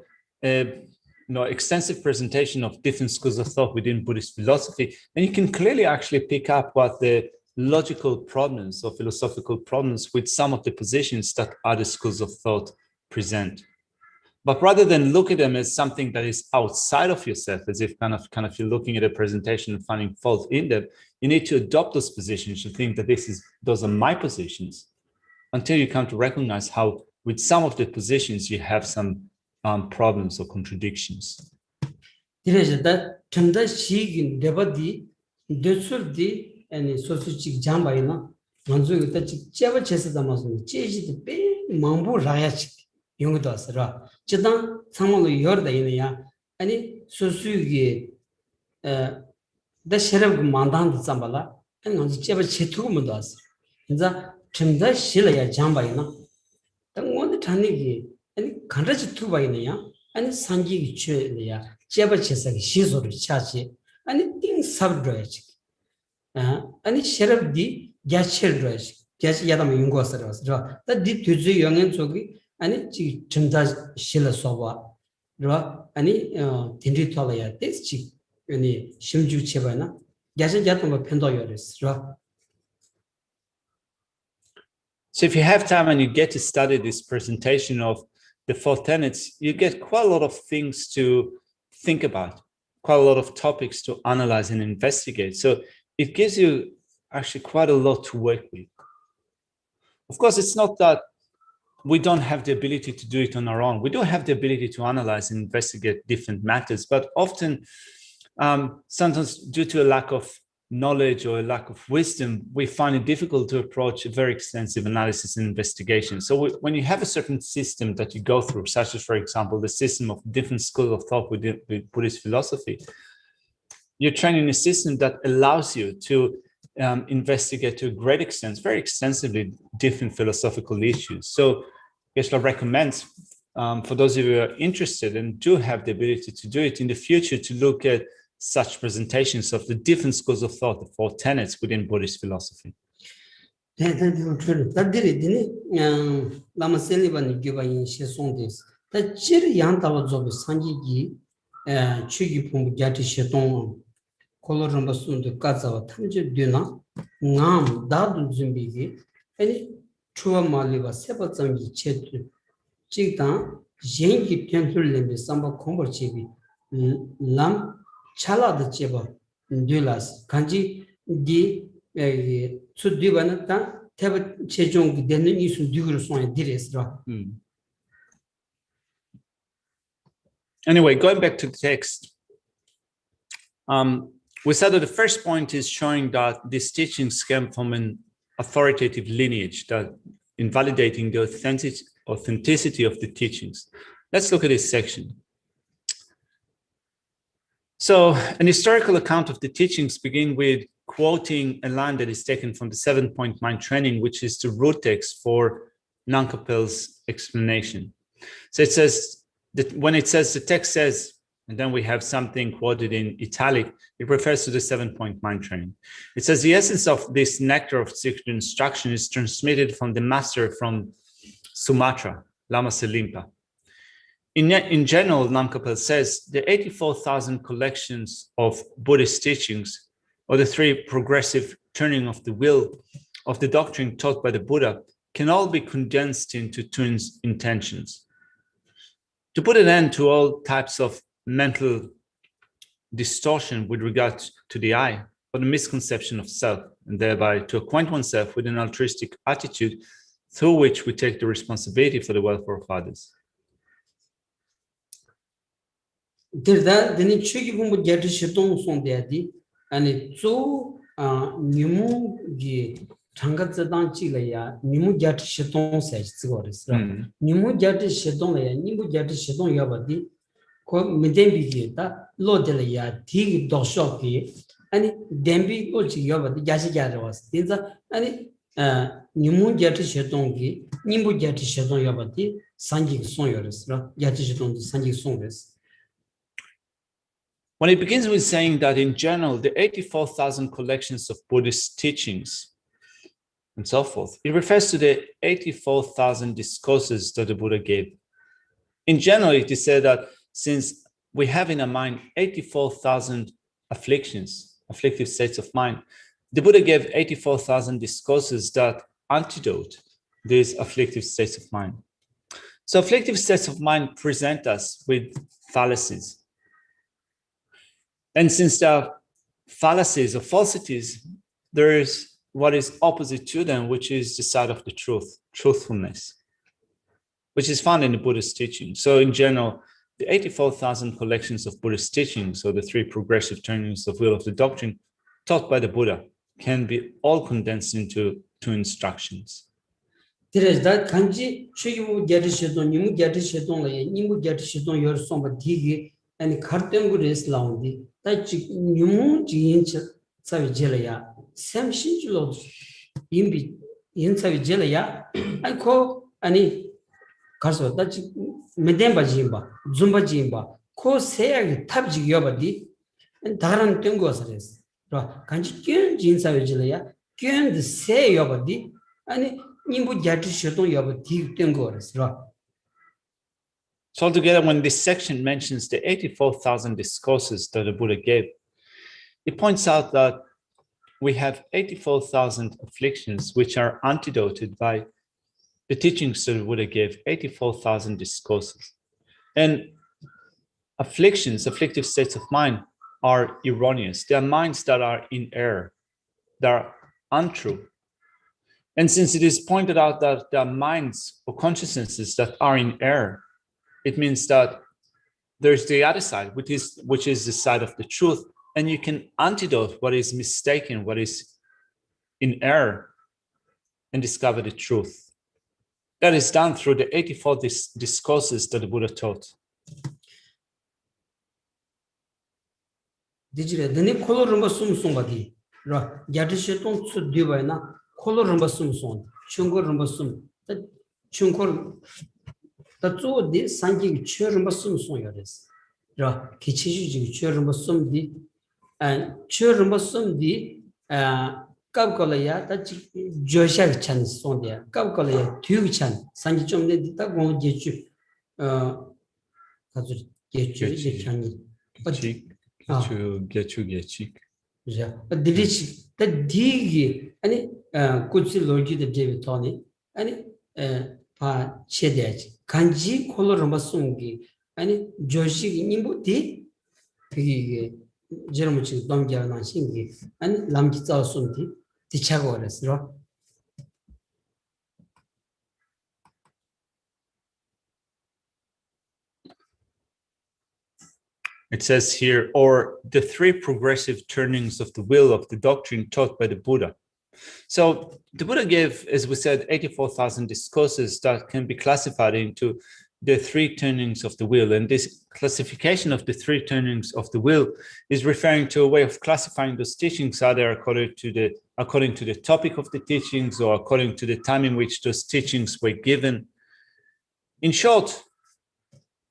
extensive presentation of different schools of thought within Buddhist philosophy, and you can clearly actually pick up what the logical problems or philosophical problems with some of the positions that other schools of thought present. But rather than look at them as something that is outside of yourself, as if kind of you're looking at a presentation and finding fault in them, you need to adopt those positions to think that those are my positions, until you come to recognize how with some of the positions you have some problems or contradictions. Chidang Samolo Yorda in ya, any Susugi the sheriff Mandan Zambala, and on the Cheva Chetumadas. In the Chimda Shilaya Jambaina, the Tanigi, and Kandachi Tubaina, and Sanji Chulia, Jabba Chesaki, Shizo, Chachi, and it things subdredge. And it sheriff di Geshe dredge, Geshe Yadam Yungos, that did to the young and Sogi, and it Chundas Shilla Soba, and it Tinditolia, this chick, any Shimju Chebana, Geshe Yatam Pendoyoris. So if you have time and you get to study this presentation of the 4 tenets, you get quite a lot of things to think about, quite a lot of topics to analyze and investigate. So it gives you actually quite a lot to work with. Of course, it's not that we don't have the ability to do it on our own. We do have the ability to analyze and investigate different matters, but often, sometimes due to a lack of knowledge or a lack of wisdom, we find it difficult to approach a very extensive analysis and investigation. So when you have a certain system that you go through, such as, for example, the system of different schools of thought with Buddhist philosophy, you're training a system that allows you to investigate to a great extent, very extensively, different philosophical issues. So Geshe recommends, for those of you who are interested and do have the ability to do it in the future, to look at such presentations of the different schools of thought, the 4 tenets within Buddhist philosophy. That did it, Lama Selivan give in Shesondis. That Chiri Yantawa Zob Sanji, Chigi Pum Jati Sheton, Colorambasund, the Kaza, Tanji Duna, Nam, Dadu Zimbigi, any Chua Maliva, Sepatamji Chet, Chitan, Jenki Tentulimbi, Samba Combo Chibi, Lam. Chala the Cheba, Dulas, Kanji, Di, to Divanata, Teva Chejong, then you should do so and did it. Anyway, going back to the text, we said that the first point is showing that these teachings came from an authoritative lineage, that invalidating the authenticity of the teachings. Let's look at this section. So an historical account of the teachings begin with quoting a line that is taken from the 7-point mind training, which is the root text for Nankapel's explanation. So it says that when it says, the text says, and then we have something quoted in italic, it refers to the 7-point mind training. It says the essence of this nectar of secret instruction is transmitted from the master from Sumatra, Lama Selimpa. In general, Namkapel says the 84,000 collections of Buddhist teachings, or the 3 progressive turning of the will of the doctrine taught by the Buddha, can all be condensed into 2 intentions. To put an end to all types of mental distortion with regard to the I, or the misconception of self, and thereby to acquaint oneself with an altruistic attitude through which we take the responsibility for the welfare of others. There's that, then it should give them get a sheton son daddy, and it's so Nimu Tangazadan Chilaya, Nimu Gat Sheton says, Nimu Gat Sheton, Nimu Gat Sheton Yabadi, Medembi, Lord Delia, Tig Doshoki, and Dembi Ochi Yabadi, Yashigara was. These are any Nimu Gat Shetongi, Nimu Gat Sheton Yabadi, Sanji Sonyers, Yatisheton, Sanji Songs. When it begins with saying that in general, the 84,000 collections of Buddhist teachings and so forth, it refers to the 84,000 discourses that the Buddha gave. In general, it is said that since we have in our mind 84,000 afflictions, afflictive states of mind, the Buddha gave 84,000 discourses that antidote these afflictive states of mind. So afflictive states of mind present us with fallacies. And since there are fallacies or falsities, there is what is opposite to them, which is the side of the truth, truthfulness, which is found in the Buddhist teaching. So in general, the 84,000 collections of Buddhist teachings, or the 3 progressive turnings of will of the doctrine taught by the Buddha, can be all condensed into 2 instructions. There is that kanji, Chimu Gadishidon, Nimu Gadishidon, Nimu Gadishidon, your somber Tigi, and Kartanguris Laundi, that Nimu Jinch Savijelaya, Sam Shinjulot, in Savijelaya, I call any 가서 다 메덴바 짐바 줌바 짐바 코 세야기 탑지 여바디 다른 된 것을했어. 간지 견 진사여질이야. 견 세 여바디 아니 님부 자트 셔도 여바디 된 거였어. So altogether, when this section mentions the 84,000 discourses that the Buddha gave, it points out that we have 84,000 afflictions which are antidoted by the teachings that the Buddha gave, 84,000 discourses. And afflictions, afflictive states of mind, are erroneous. They are minds that are in error, that are untrue. And since it is pointed out that there are minds or consciousnesses that are in error, it means that there's the other side, which is the side of the truth, and you can antidote what is mistaken, what is in error, and discover the truth. That is done through the 84 discourses that the Buddha taught. 디지레 드니 콜로르마 숨숨바디 라 야드시톤 츠디바이나 콜로르마 숨숨 쮸고르마 숨 쮸고르 다조디 산지 쮸르마 숨숨 요레스 라 기치주지 쮸르마 숨디 안 쮸르마 숨디 아 갑콜이야 다 조샤 찬 손데 갑콜이야 튜브 찬 산지 좀 내다 고 제추 가주 제추 찬이 Geshe. Yeah, but the digi any kutsi logi the David Tony any pa chedaj kanji koloramba sungi any joshi nimbo di pigi jermuchi domja na singi and lamki tsa sunti tichagores ro. It says here, or the three progressive turnings of the will of the doctrine taught by the Buddha. So the Buddha gave, as we said, 84,000 discourses that can be classified into the three turnings of the will. And this classification of the three turnings of the will is referring to a way of classifying those teachings, either according to the topic of the teachings or according to the time in which those teachings were given. In short,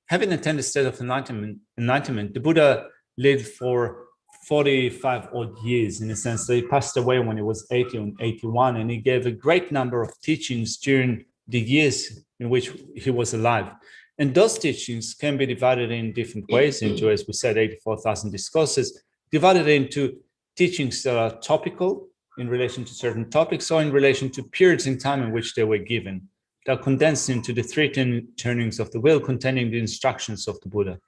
having attained the state of enlightenment, the Buddha lived for 45 odd years, in a sense that he passed away when he was 80 and 81, and he gave a great number of teachings during the years in which he was alive. And those teachings can be divided in different ways into, as we said, 84,000 discourses, divided into teachings that are topical in relation to certain topics or in relation to periods in time in which they were given. They are condensed into the three turnings of the will containing the instructions of the Buddha.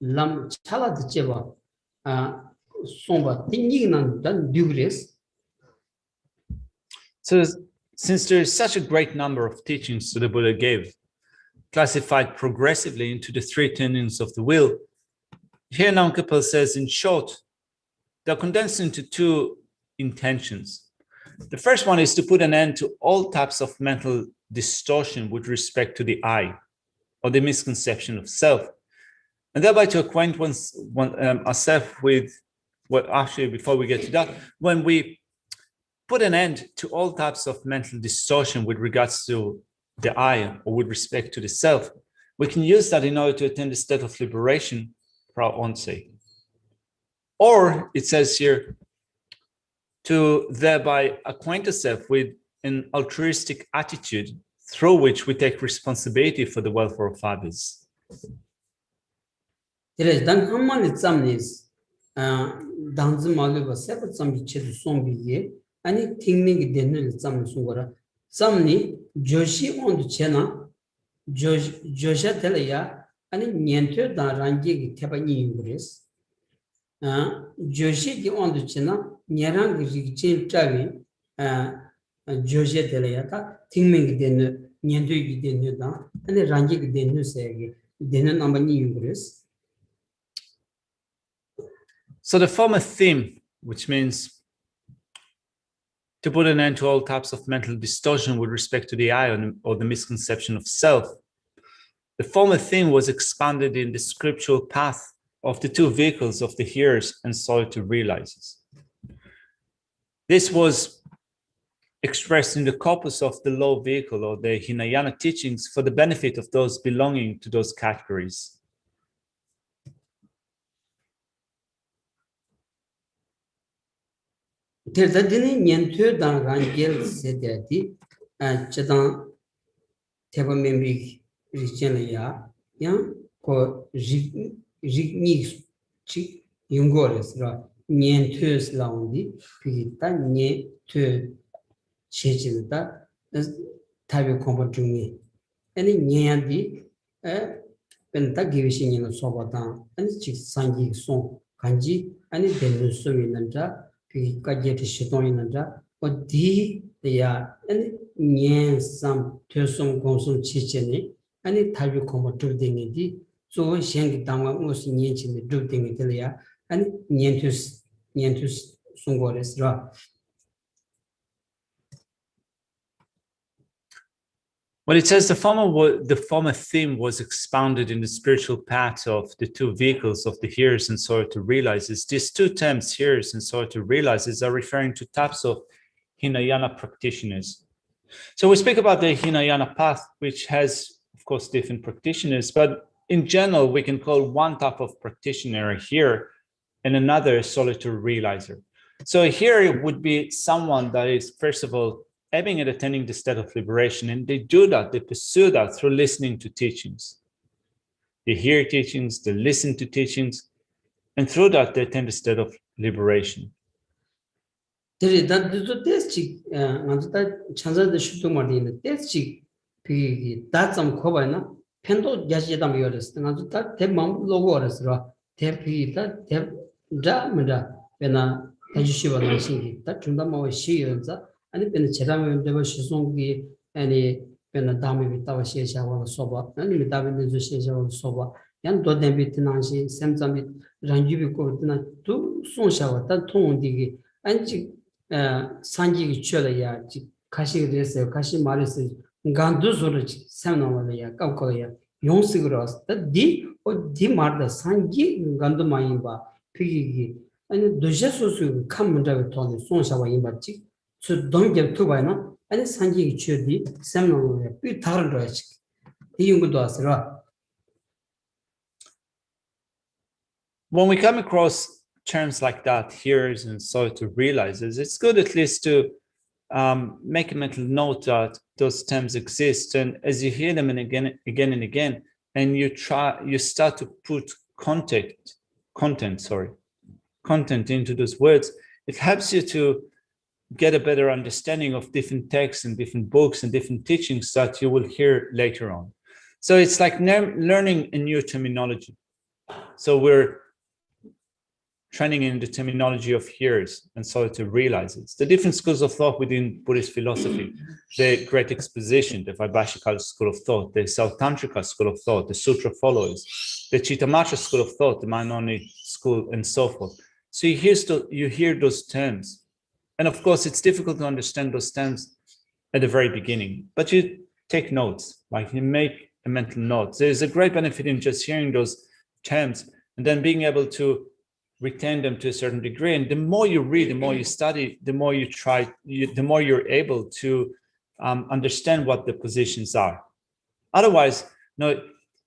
lam chala de cheba somba tinginan dan dugres. So since there is such a great number of teachings that the Buddha gave, classified progressively into the three turnings of the will, here Namkapal says, in short, they're condensed into two intentions. The first one is to put an end to all types of mental distortion with respect to the I, or the misconception of self, and thereby to acquaint ourselves with what, actually, before we get to that, when we put an end to all types of mental distortion with regards to the I or with respect to the self, we can use that in order to attain the state of liberation for our own sake. Or it says here, to thereby acquaint ourselves with an altruistic attitude through which we take responsibility for the welfare of others. Dan hamman examines danzi maluba separate some chedu sombi ani tingning denul exam sungora samni joshi on the chena josha telaya ani niente da rangi tebani ingres joshi ki on the chena nyarang chen travi josha telaya ta tingning denu niente gi denu da ani rangi denu segi denu nambani ingres. So the former theme, which means to put an end to all types of mental distortion with respect to the I or the misconception of self, the former theme was expanded in the scriptural path of the two vehicles of the hearers and solitude realizers. This was expressed in the corpus of the low vehicle or the Hinayana teachings for the benefit of those belonging to those categories. 대단히 년투당 란겔 세대디 저당 대범memb이 리젠이야 양고 직니 치 용거레스라 년투스 라운디 비타 년투 체진다 타비 콤보 중에 아니 년디 펜타 기비신이는 소바다 아니 직상기 송 간지 아니 델루 소미는자 그 가게트 시도이는자 어디 야 아니 년삼 퇴송 공송 치체니 아니 타비 콤보 둘딩이디 조 생기 당와 무슨 년치니 둘딩이들이야 아니 년투스 송고레스라. When it says the former theme was expounded in the spiritual path of the two vehicles of the hearers and solitude realizers, these two terms, hearers and solitude realizers, are referring to types of Hinayana practitioners. So we speak about the Hinayana path, which has, of course, different practitioners, but in general, we can call one type of practitioner a hearer and another a solitude realizer. So a hearer would be someone that is, first of all, aiming at attaining the state of liberation, and they do that, they pursue that through listening to teachings. They hear teachings, they listen to teachings, and through that they attain the state of liberation. 아니 벤 제라면 되고 시송기 아니 벤 다음에 비타와 시샤와 소바 아니 비타빈 주 시샤와 소바 양 도데비트나시 샘잠이 랑지비고 드나 두 송샤와 다 통디기 안지 산지기 쳐려야 지 가시게 됐어요. 가시 말했어요. 간두소를 샘나와야 깎고야 용식으로 왔다 디 어디 말다 산지 간두 마이바 피기 아니 도제소수 칸문다에 통해 송샤와 임바지 So don't get too by now. And Sanji Chudi, Samuel, be Tarandrich. When we come across terms like that, hearers and solitude realizers, it's good at least to make a mental note that those terms exist. And as you hear them and again and again, and you start to put content into those words, it helps you to get a better understanding of different texts and different books and different teachings that you will hear later on. So it's like learning a new terminology. So we're training in the terminology of hearers and solitude realizers. The different schools of thought within Buddhist philosophy, the Great Exposition, the Vaibhashika school of thought, the Tsultrim school of thought, the Sutra followers, the Chittamatra school of thought, the Mainoni school, and so forth. So you hear those terms. And of course, it's difficult to understand those terms at the very beginning, but you take notes, like you make a mental note. There's a great benefit in just hearing those terms and then being able to retain them to a certain degree. And the more you read, the more you study, the more you try, the more you're able to understand what the positions are. Otherwise,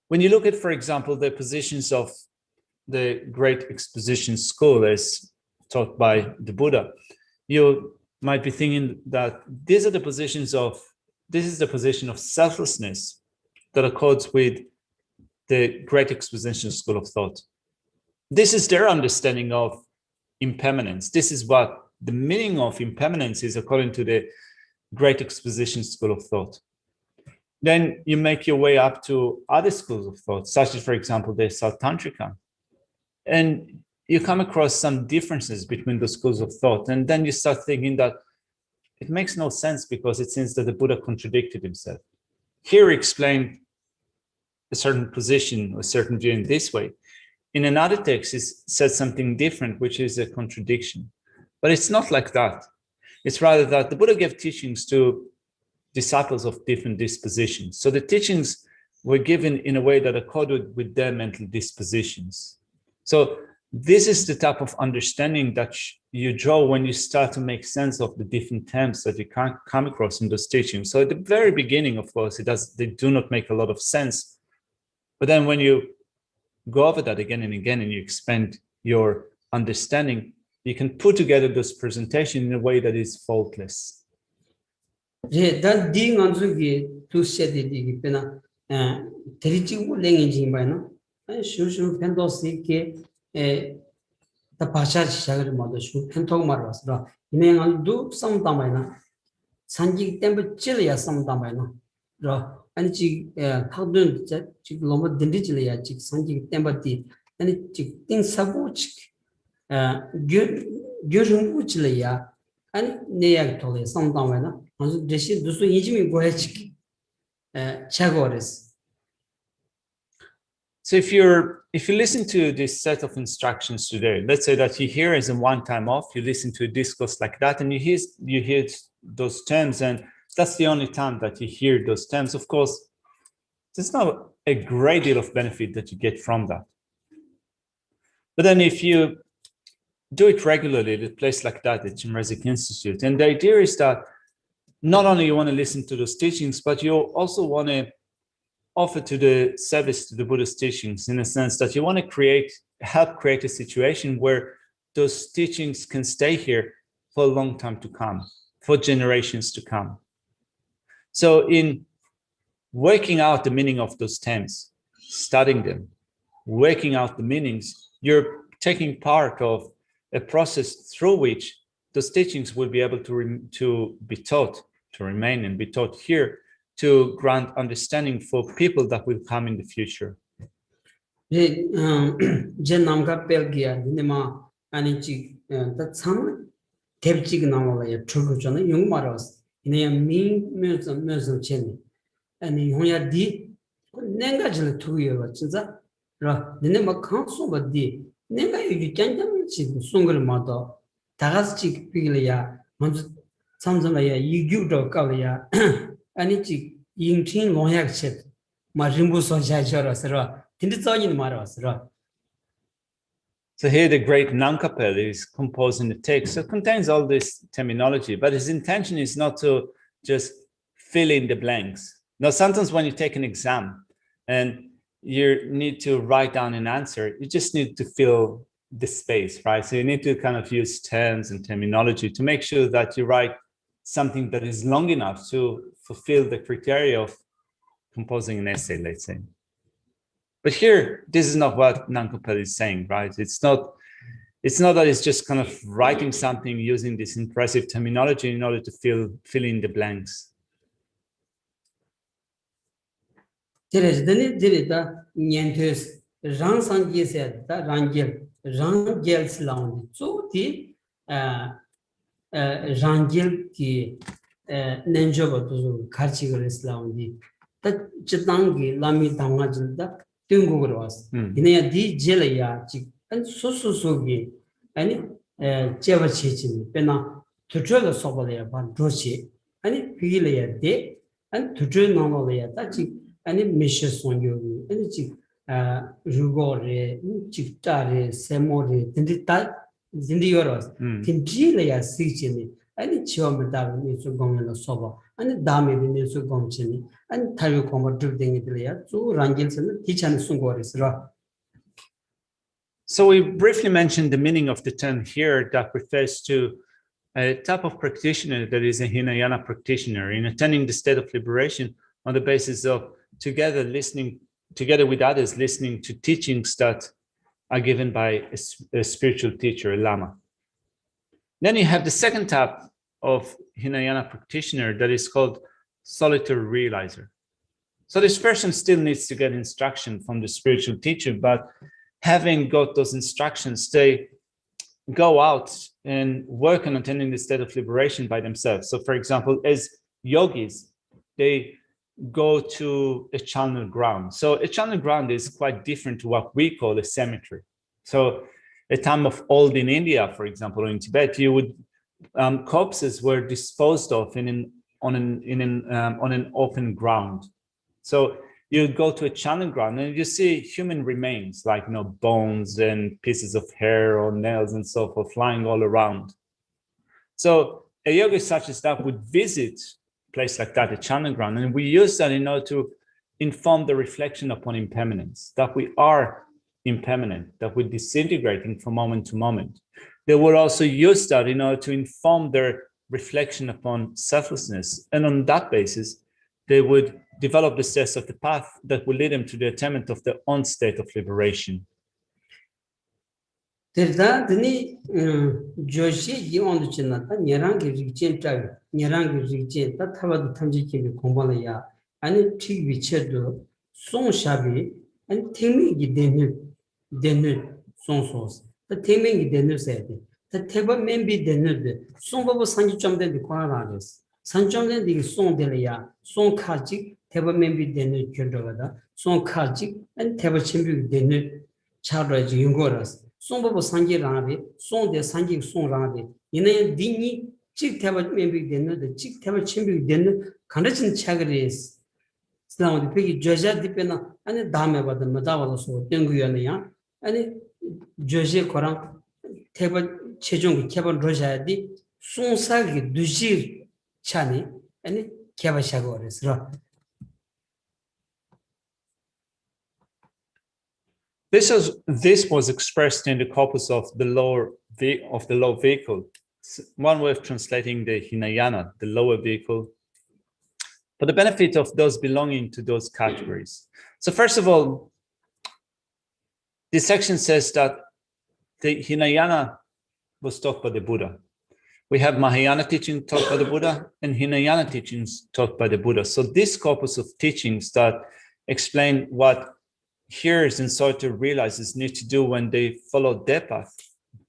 when you look at, for example, the positions of the Great Exposition school as taught by the Buddha, you might be thinking that this is the position of selflessness that accords with the Great Exposition school of thought. This is their understanding of impermanence. This is what the meaning of impermanence is according to the Great Exposition school of thought. Then you make your way up to other schools of thought, such as, for example, the Tsultrim. And you come across some differences between the schools of thought. And then you start thinking that it makes no sense because it seems that the Buddha contradicted himself. Here he explained a certain position or a certain view in this way. in another text it says something different, which is a contradiction. But it's not like that. It's rather that the Buddha gave teachings to disciples of different dispositions. So the teachings were given in a way that accorded with their mental dispositions. So this is the type of understanding that you draw when you start to make sense of the different terms that you can't come across in those teachings. So at the very beginning, of course, they do not make a lot of sense. But then when you go over that again and again and you expand your understanding, you can put together this presentation in a way that is faultless. 제 단디 간주기 투세디기 페나 데리지고 랭인지 바이나 슈슈 펜도스게 다 바샤 시작을 모두 슈 펜토 말았어. 이내간도 섬담바이나 산지 때문에 찔이야 섬담바이나. 라 아니 지 카든 지 너무 딘디질이야 지 산지 때문에 아니 지 띵사고치 교중부질이야 아니 내약 돌에 섬담바이나. So if you listen to this set of instructions today, let's say that you hear as in one time off, you listen to a discourse like that, and you hear those terms, and that's the only time that you hear those terms. Of course, there's not a great deal of benefit that you get from that. But then if you do it regularly at a place like that, at Chimrezik Institute, and the idea is that not only you want to listen to those teachings, but you also want to offer to the service to the Buddha's teachings, in a sense that you want to help create a situation where those teachings can stay here for a long time to come, for generations to come. So in working out the meaning of those terms, studying them, working out the meanings, you're taking part of a process through which those teachings will be able to be taught, to remain and be taught here, to grant understanding for people that will come in the future. 삼성이야 이규도 깔이야 아니지 인친 농약체 마림부서 자셔라서 딘디서인 말았어. So here the great Nankapel is composing the text, so it contains all this terminology, but his intention is not to just fill in the blanks. Now, sometimes when you take an exam and you need to write down an answer, you just need to fill the space, right? So you need to kind of use terms and terminology to make sure that you write something that is long enough to fulfill the criteria of composing an essay, let's say. But here, this is not what Nankapel is saying, right? It's not that it's just kind of writing something using this impressive terminology in order to fill in the blanks. Rangel ki nenjoba tuzu karchigal islaundi ta chitangi lami damajilda tungugros ine di jelaya chi an sususugi ani chevachichin pena tujola sobalaya ban doshi ani pigilaya de an tujola noloya ta chi ani mishesongyo ani chi rugore chi tare semore tindita Zindiyoros, Tinjilaya Sichini, and Chiomada Nisu Gomino Soba, and Dami Nisu Gomchini, and Tayu Combo Drifting Italia, two Rangils and Tichan Sungoris. So we briefly mentioned the meaning of the term here that refers to a type of practitioner that is a Hinayana practitioner in attaining the state of liberation on the basis of together with others, listening to teachings that are given by a spiritual teacher, a Lama. Then you have the second type of Hinayana practitioner that is called solitary realizer. So this person still needs to get instruction from the spiritual teacher, but having got those instructions, they go out and work on attaining the state of liberation by themselves. So for example, as yogis, they go to a channel ground. So a channel ground is quite different to what we call a cemetery. So a time of old in India, for example, or in Tibet, you would corpses were disposed of on an open ground. So you go to a channel ground and you see human remains like bones and pieces of hair or nails and so forth lying all around. So a yogi such as that would visit a place like that, a channel ground, and we use that in order to inform the reflection upon impermanence, that we are impermanent, that we're disintegrating from moment to moment. They will also use that in order to inform their reflection upon selflessness. And on that basis, they would develop the steps of the path that will lead them to the attainment of their own state of liberation. Terda dini Geshe yondu china ta nyerangi rigchen ta nyerangi rigchen ta thawad thamji ki kombala ya ani thik bichedo song shabi ani themi gi denu song sos ta themi gi denu se ta theba membi denu de song bobo sanji chomden di kwana rages sanjomden di song de ya song khaji theba membi denu kyodo da song khaji ani theba chimbi denu charo ji yungoras 송보고 상기라비 송대 상기 송라비 이내 디니 직태바 멤비 됐는데 직태바 침비 됐는 간다진 차그리스 슬라우디 피기 저자 디페나 아니 다음에 받아 맞아와서 땡구야냐 아니 저제 거랑 태바 최종 개발 로자디 송사기 두지 차니 아니 개발샤고 그래서 This was expressed in the corpus of the lower vehicle. One way of translating the Hinayana, the lower vehicle, for the benefit of those belonging to those categories. So first of all, this section says that the Hinayana was taught by the Buddha. We have Mahayana teaching taught by the Buddha and Hinayana teachings taught by the Buddha. So this corpus of teachings that explain what hearers and Authoritative realizers need to do when they follow their path,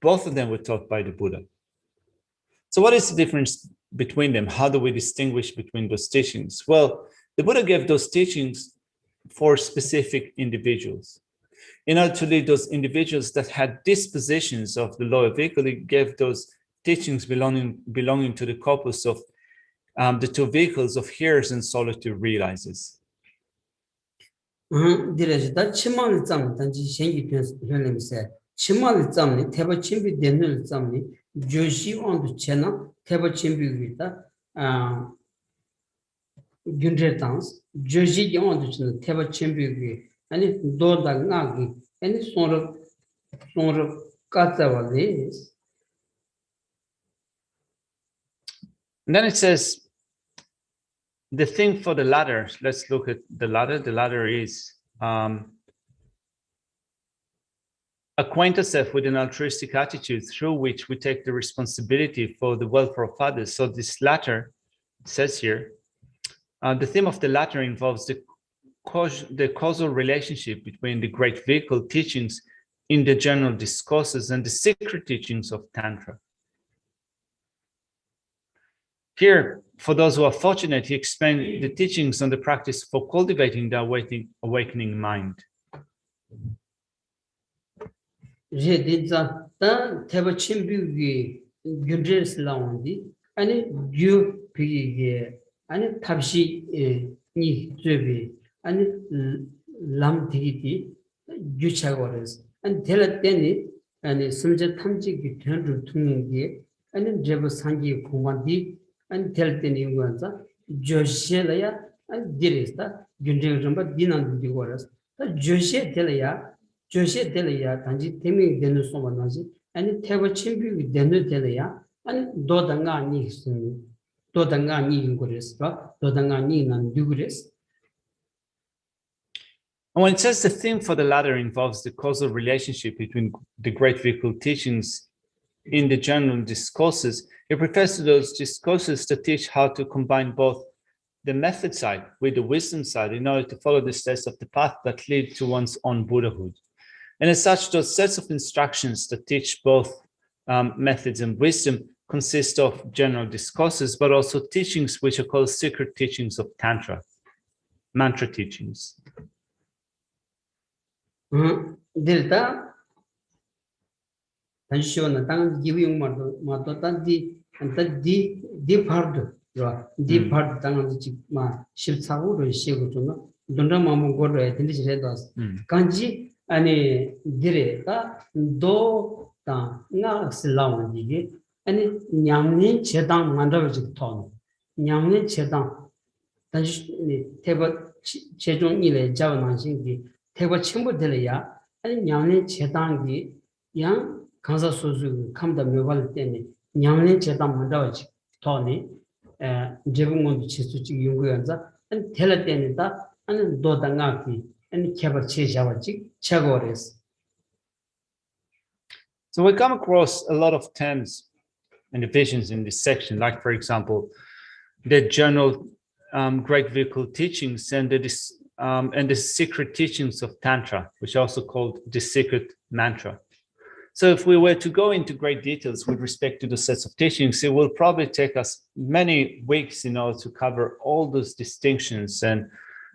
both of them were taught by the Buddha. So what is the difference between them? How do we distinguish between those teachings? Well, the Buddha gave those teachings for specific individuals. In order to lead those individuals that had dispositions of the lower vehicle, he gave those teachings belonging to the corpus of the two vehicles of hearers and Authoritative realizers. 디레지다 치마를 짬 단지 생기 변lemse 치마를 짬니 태바 침비 되는 짬니 조시 온도 채나 태바 침비기다 균제탄스 조시 온도 채나 태바 침비기 아니 도다가기 아니 소르 까자발리. And then it says, the thing for the ladder, let's look at the ladder. The ladder is acquaint ourselves with an altruistic attitude through which we take the responsibility for the welfare of others. So this ladder says here, the theme of the ladder involves the causal relationship between the great vehicle teachings in the general discourses and the secret teachings of Tantra. Here, for those who are fortunate, he explained the teachings on the practice for cultivating the awakening mind. And tell the new ones, Geshe and Dirista, Gunjamba Dinan Divoras, Geshe Delia, Tanji Temi Denusomanazi, and Teva Chimbi with Denu Delia, and Dodanga Nixon, Dodanga Niguris, Dodanga Ninan Duguris. And when it says the theme for the ladder involves the causal relationship between the great vehicle teachings in the general discourses, it refers to those discourses that teach how to combine both the method side with the wisdom side in order to follow the steps of the path that lead to one's own Buddhahood. And as such, those sets of instructions that teach both methods and wisdom consist of general discourses, but also teachings which are called secret teachings of Tantra. mantra teachings. Delta Tanshona Tang giving Matotan di part, di part Tang Shipsaur, Shigutuna, Dunda Mamu Godo, at least Redos, Kanji, and Direta, Do Na Silawan Digi, and Nyamni Chetan Mandavik Ton, Nyamni Chetan, Table Chedon Ile Javanan Shingi, Table Chimbo Delia, and Nyamni Chetangi, Yang. Kansa Suzu come the Muval Teni, Yamlin Chetam Mandavich, Tony, Jebungon Chisuchi Yunguanza, and Telatenita, and Dodangaki, and Kabachi Javachi, Chagores. So we come across a lot of terms and divisions in this section, like, for example, the general great vehicle teachings and the secret teachings of Tantra, which are also called the secret mantra. So if we were to go into great details with respect to the sets of teachings, it will probably take us many weeks in order to cover all those distinctions and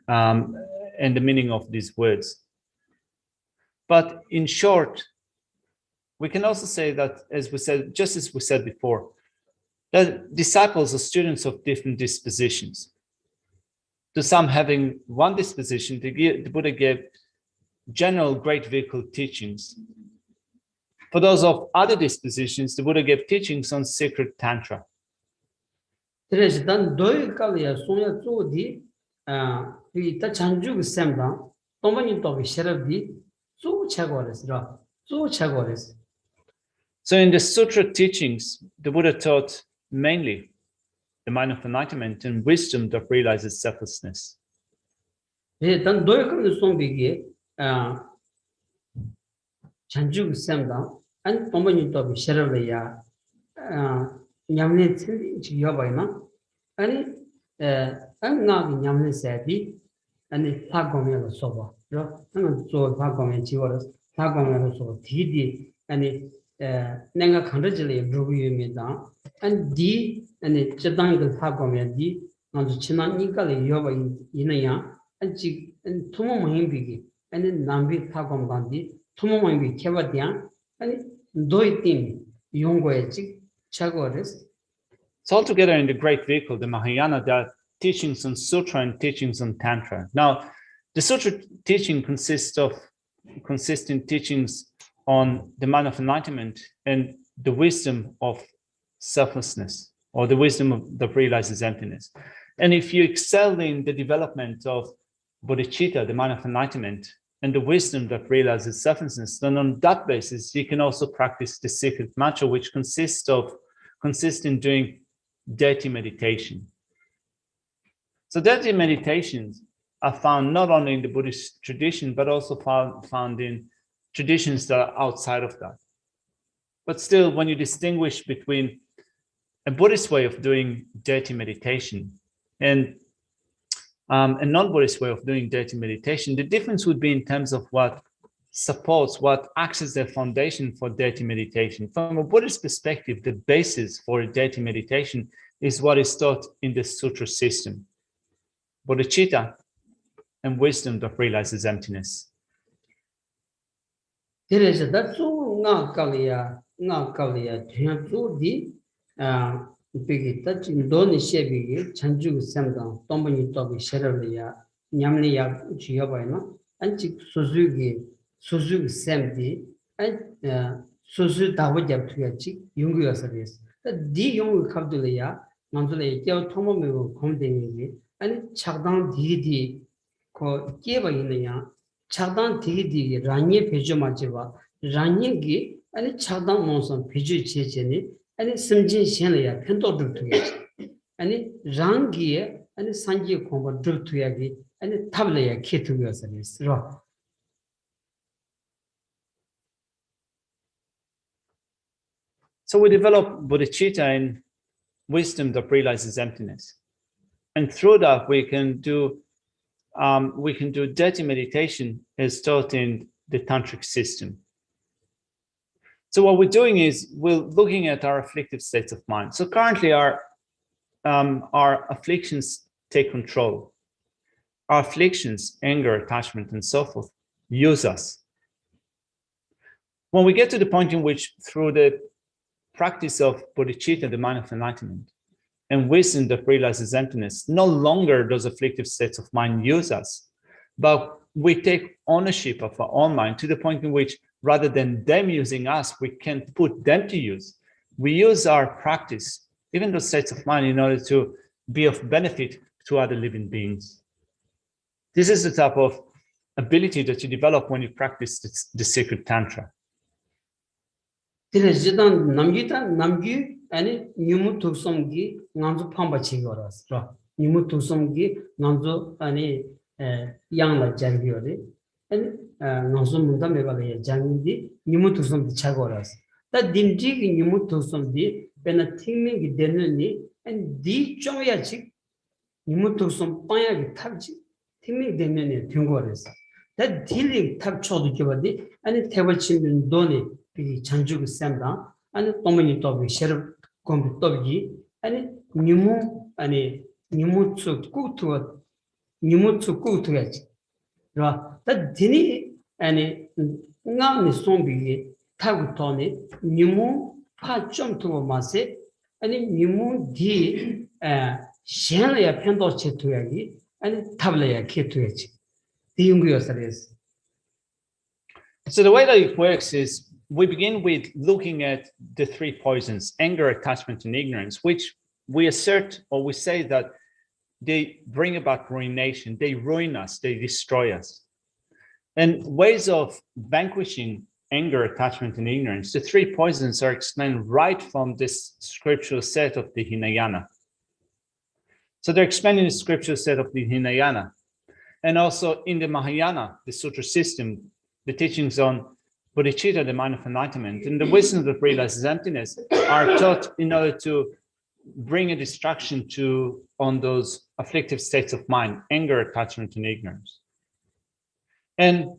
the meaning of these words. But in short, we can also say that, as we said, just as we said before, that disciples are students of different dispositions. To some having one disposition, the Buddha gave general great vehicle teachings. For those of other dispositions, the Buddha gave teachings on sacred Tantra. So in the sutra teachings, the Buddha taught mainly the mind of enlightenment and wisdom that realizes selflessness. And Tomani to be Sheravaya Yamlet Yobaina, and now Yamlet Sadi, and the Pagomel Soba, and so Pagom and Chivaras, Pagomel so Tidi, and it Nanga Kandajali drew me down, and D and the Chedangal Pagomel D, on the Chinanikali Yoba in Inaya, and Chik and Tomo Himbigi, and then Nambi Pagom Bandi, Tomo Himbi Kevadian, and So altogether in the Great Vehicle, the Mahayana, there are teachings on Sutra and teachings on Tantra. Now, the Sutra teaching consists in teachings on the mind of enlightenment and the wisdom of selflessness, or the wisdom that realizes emptiness. And if you excel in the development of Bodhichitta, the mind of enlightenment, and the wisdom that realizes selflessness, then on that basis, you can also practice the secret mantra, which consists in doing deity meditation. So deity meditations are found not only in the Buddhist tradition, but also found in traditions that are outside of that. But still, when you distinguish between a Buddhist way of doing deity meditation and a non-Buddhist way of doing deity meditation, the difference would be in terms of what supports, what acts as the foundation for deity meditation. From a Buddhist perspective, the basis for a deity meditation is what is taught in the sutra system: Bodhichitta and wisdom that realizes emptiness. Bigi touch in Doni Shebi, Chanju Samdam, Tomani Tobi Sheralia, Yamlia Chiabaina, and Suzuki, Suzuki Samdi, and Suzu Tawajab Triachi, Yungu service. The young Kabdulia, Mandule, Tel Tomomu, Condemning, and Chagdan Didi, called Kieva in the Yan, Chagdan Didi, Ranye Pejamajiva, Ranye, and Chagdan Monson, Peju Checheni. And Simjin Shenlia, Pento Drutu, and Rangi, and Sanji Komba Drutu, and Tablia Kitu service. So we develop bodhicitta in wisdom that realizes emptiness, and through that we can do deity meditation as taught in the tantric system. So what we're doing is we're looking at our afflictive states of mind. So currently our afflictions take control. our afflictions, anger, attachment, and so forth, use us. When we get to the point in which, through the practice of bodhicitta, the mind of enlightenment, and wisdom that realizes emptiness, no longer those afflictive states of mind use us, but we take ownership of our own mind to the point in which, rather than them using us, we can put them to use. We use our practice, even those states of mind, in order to be of benefit to other living beings. This is the type of ability that you develop when you practice the sacred tantra. 남기 아니 니무 독성기 남주 판바치거라서 니무 독성기 남주 아니 양라 장기요리 아니 남주 문다 메발에 장기 니무 독성기 차거라서 다 딘지기 니무 독성기 베나 팅밍기 되는니 안 디좀야지 니무 독성 빠야기 탑지 팅밍 되면이 된거라서 다 딜링 탑 쳐도 겨버디 아니 테이블 치는 돈이 이 장주고 쌤다 아니 또머니 또비 셔럽 컴비 또비 아니 니무 아니 니무츠 꾸투 니무츠 꾸투야지 라 다디니 아니 나니 송비 타고 토니 니무 파좀 투고 마세 아니 니무 디 셴려야 편도 체투야기 아니 탑려야 케투야지 디용구요서레스. So the way that it works is we begin with looking at the three poisons, anger, attachment, and ignorance, which we assert or we say that they bring about ruination, they ruin us, they destroy us. And ways of vanquishing anger, attachment, and ignorance, the three poisons are explained right from this scriptural set of the Hinayana. So they're explained in the scriptural set of the Hinayana. And also in the Mahayana, the sutra system, the teachings on Bodhichitta, the mind of enlightenment, and the wisdom that realizes emptiness are taught in order to bring a distraction on those afflictive states of mind, anger, attachment, and ignorance. And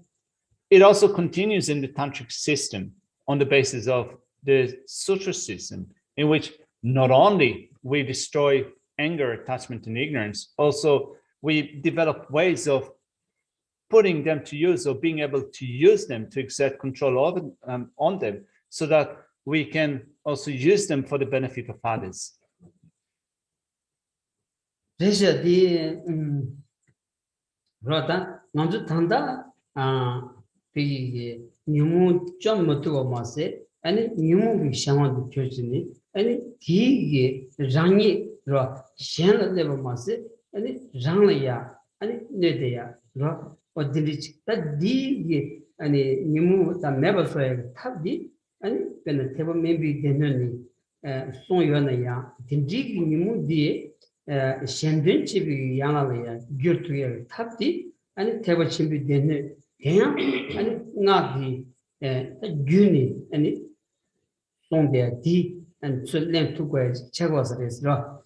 it also continues in the tantric system on the basis of the sutra system, in which not only we destroy anger, attachment, and ignorance, also we develop ways of putting them to use or being able to use them to exert control over, on them so that we can also use them for the benefit of others. 그래서 이 그러다 먼저 단다 이 뉴무 좀 못고 마세 아니 뉴무 비상한 교진이 아니 디게 장이로 셴을 마세 아니 장이야 아니 네대야 로 어디리치 다디 아니 니무 다 매버서에 탑디 아니 근데 테버 멤비 되는니 송요나야 딘지 니무 디 셴든치비 양아야 규르투에 탑디 아니 테버 침비 되는 그냥 아니 나디 균이 아니 송데 디 and Tsultrim 투고에 책어서레스로.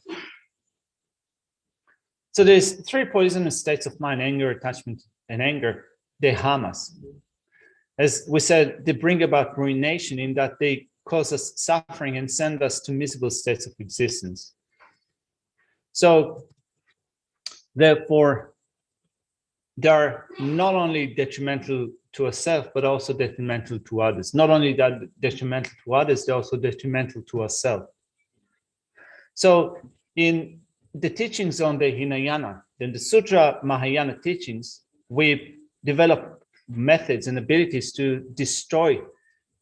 So there's three poisonous states of mind, anger, attachment, and anger. They harm us. As we said, they bring about ruination in that they cause us suffering and send us to miserable states of existence. So therefore, they are not only detrimental to ourselves, but also detrimental to others. Not only that detrimental to others, they're also detrimental to ourselves. So in the teachings on the Hinayana, then the Sutra Mahayana teachings, we develop methods and abilities to destroy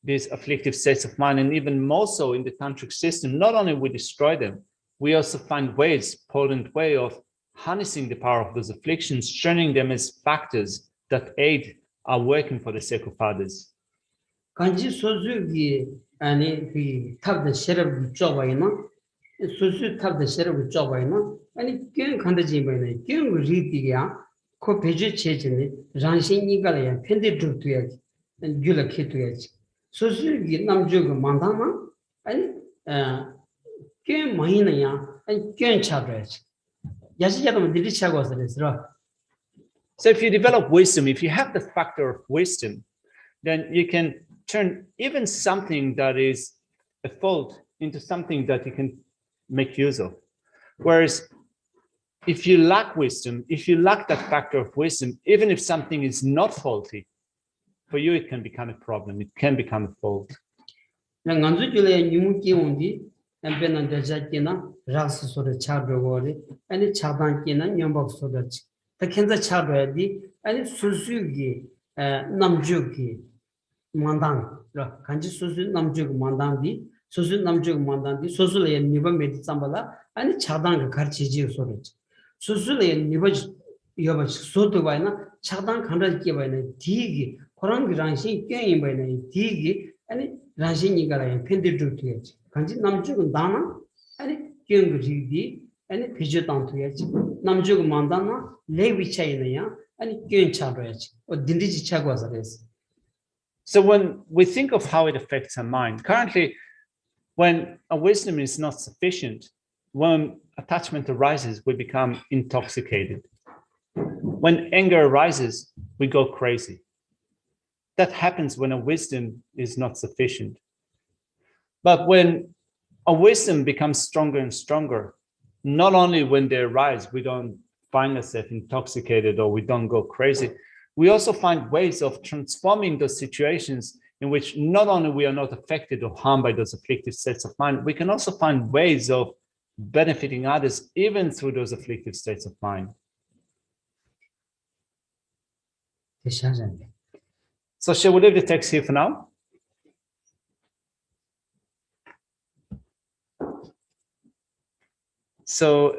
these afflictive states of mind, and even more so in the tantric system. Not only we destroy them, we also find ways, potent way of harnessing the power of those afflictions, turning them as factors that aid our working for the sake of others. 간지 소주기 아니 그 탑의 셔럽 쪼바이나 소수 탑의 셔럽 쪼바이나 아니 경 간다지 뭐네 경 리디야 코 베지 체제네 장신이가야 펜데 두야지 귤라 키투야지 소수기 남주가 만다마 아니 경 마이나야 아니 경 차버야지 야시자도 들이차고 서레스라. So if you develop wisdom, if you have the factor of wisdom, then you can turn even something that is a fault into something that you can make use of. Whereas if you lack wisdom, if you lack that factor of wisdom, even if something is not faulty, for you it can become a problem. It can become a fault. 만당 간지 소수 남쪽 만당디 소수 남쪽 만당디 소수의 니바 메디 삼발라 아니 차당 가르치지 소리지 소수의 니바 여바 소도 바이나 차당 간다기 바이나 디기 그런 그랑시 게임 바이나 디기 아니 라신이가라 펜디르트게 간지 남쪽은 다나 아니 경그지디 아니 비주당투야지 남쪽 만당나 레위차이나야 아니 괜찮아야지 어 딘디지 차고 와서레스. So when we think of how it affects our mind, currently, when our wisdom is not sufficient, when attachment arises, we become intoxicated. When anger arises, we go crazy. That happens when our wisdom is not sufficient. But when our wisdom becomes stronger and stronger, not only when they arise, we don't find ourselves intoxicated or we don't go crazy, we also find ways of transforming those situations in which not only we are not affected or harmed by those afflictive states of mind, we can also find ways of benefiting others even through those afflictive states of mind. So shall we leave the text here for now? So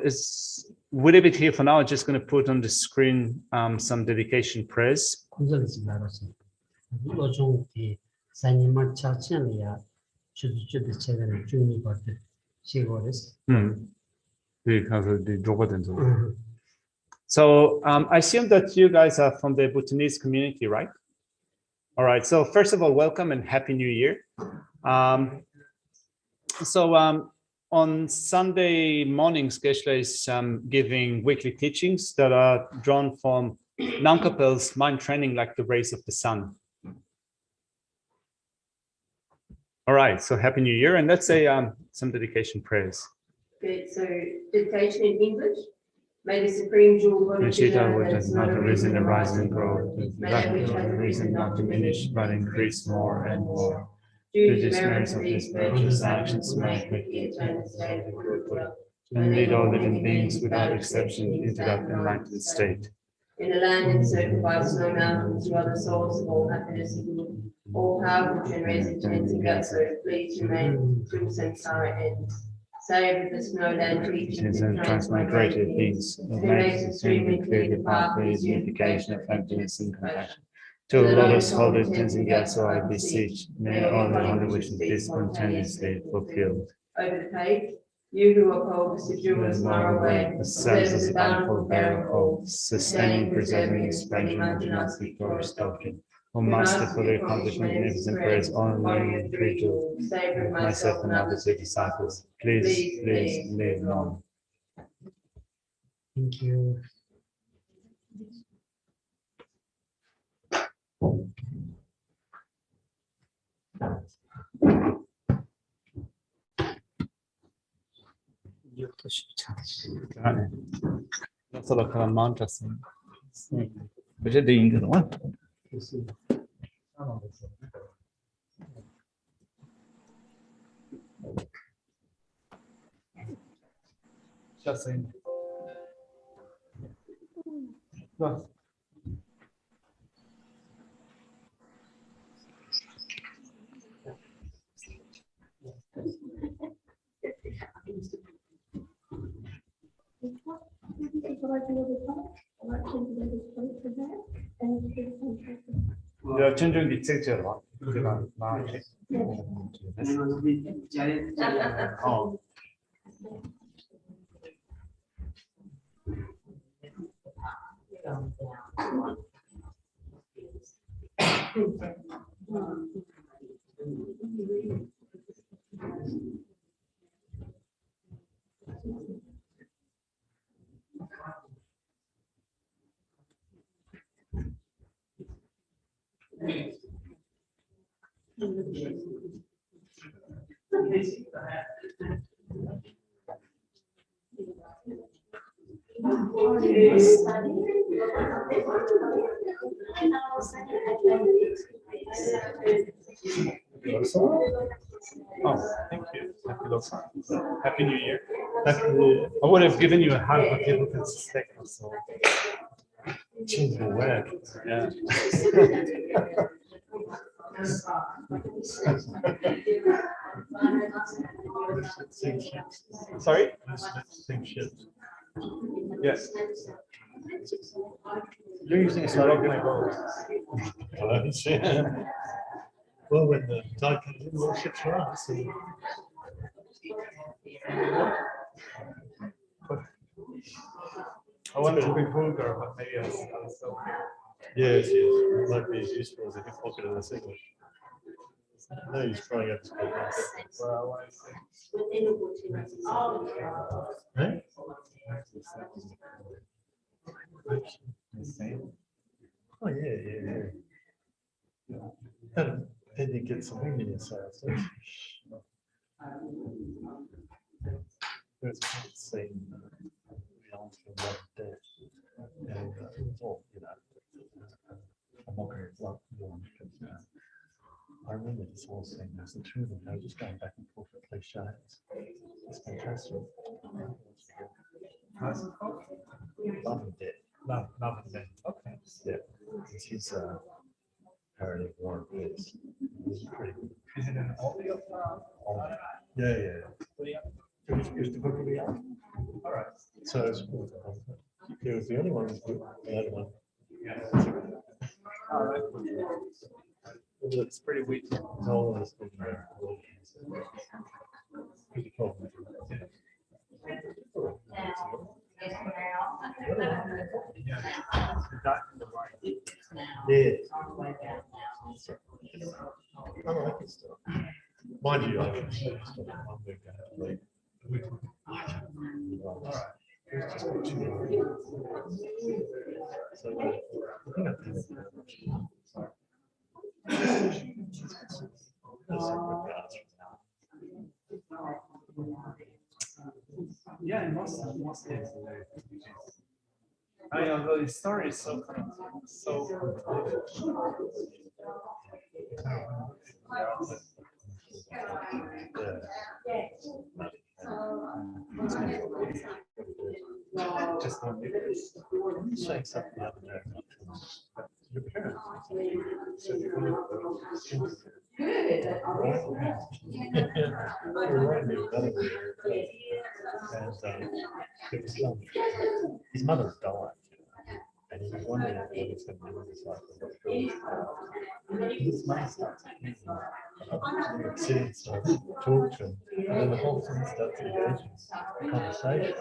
we'll leave it here for now. I'm just going to put on the screen some dedication prayers. So I assume that you guys are from the Bhutanese community, right? All right. So first of all, welcome and Happy New Year. On Sunday mornings, Geshe is giving weekly teachings that are drawn from Namkapel's mind training like the rays of the sun. All right, so Happy New Year, and let's say some dedication prayers. Good, so dedication in English. May the Supreme Jewel Bodhichitta, which has not arisen, arise and grow, that which has arisen not diminish, but increase more and more. Through the merits of his virtuous actions, may and lead all living beings without exception into that enlightened state. In a land encircled by snow mountains, you are the source of all happiness and good. All powerful generators and Gasso, please remain through samsara ends. Save with the snowland teachings And transmigrated beings, who makes extremely clear the pathways, unification of happiness and compassion. To the lotus holder Tenzin so I beseech, may all the holy wishes be spontaneously fulfilled. Over the page, you who uphold the secure and far away, the serves as a bountiful bearer of sustaining, preserving, expanding, and not victorious doctrine. O Master, for the accomplished magnificent prayers, all knowing and creature, myself and others, your disciples, please live long. Thank you. Non solo che la mangia, invece di ingano, Just saying. Well. 천정 리책제로 우리가 나한테 Oh, thank you. Happy Losar. Happy New Year. I would have given you a hug, but you didn't suspect us. So. Change the word. Yeah. Same shit. Sorry? Same shit. Yes. You're using a slot of my goals. Well, when the tide comes in, more ships for us. So. I wanted to be vulgar, but maybe I was so. Yes, yes. It might be as useful as a hip pocket in this English. No, he's trying out to go back. Well, I say. Right? Oh, yeah. Then you get some wind in your sails. There's a saying, beyond the love of death. And it's all, I'm not very well known because I remember this whole thing. There's the two of them. They're just going back and forth to play shots. It's fantastic. Love and death. Love and death. Okay. Yeah. He's parody of Warren Pearce. He's pretty good. Is it an audio? Yeah. Used to book it out. All right. So it's cool. He was the only one who's good. The other one. Yeah. All right. It's Pretty weak. It's always been there. Pretty cool. Yeah. I like it still. Mind you, I can see stuff. I'm going to have to leave. All right. So, looking at this. Yeah, in most cases. I know the story is so kind of so just not Saying something the other day. Your parents. So you're going and his mother died. And he was wondering what he's going to do with his life. His mother starts sitting, so talk to him, and then the whole thing starts engaging conversation.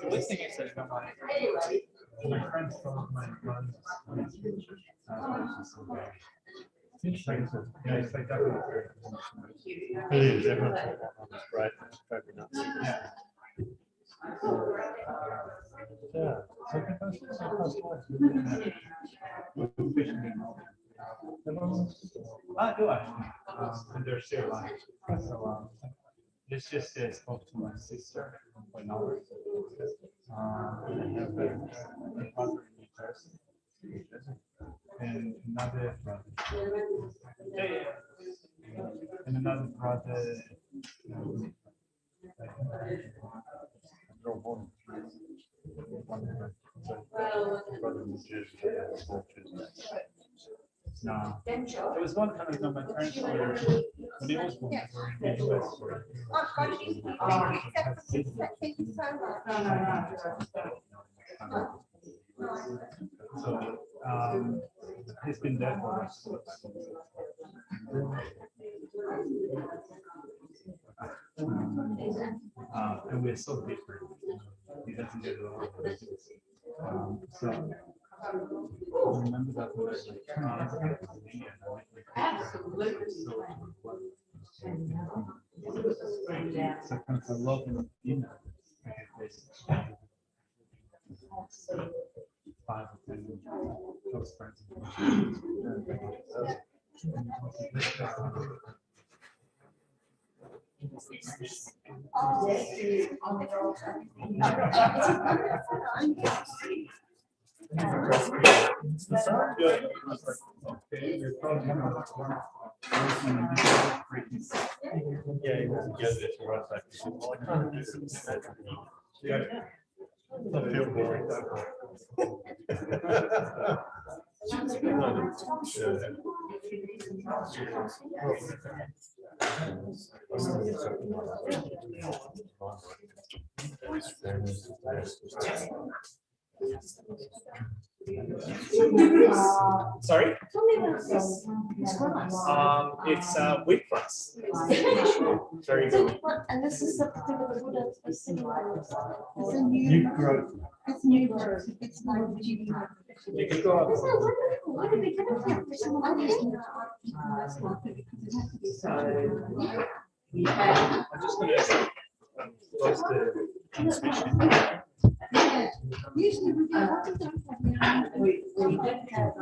The worst thing is that my friends from my yeah, it's like that. It is, everyone's right, very nuts. Yeah. I do actually, and they're still alive. So it's just I spoke to my sister for an hour. I have a brother in New Jersey, and another brother. And another brother. No, there was one time my parents were when he was born, they were in the US. So he's been dead for us. And we're so different. He doesn't get along. So I remember that when I was like 20 years ago, so kind of a love and dinner. 5 or 10 close friends. I feel boring. Sorry? Tell me about this class. It's a week class. Very So, good. and this is the particular Buddha sitting on. It's a New new. growth. It's new growth. It's not. You can go up. Isn't it wonderful? What did we get up here for someone like this? I'm just going to close the transmission. Usually we do. We did have.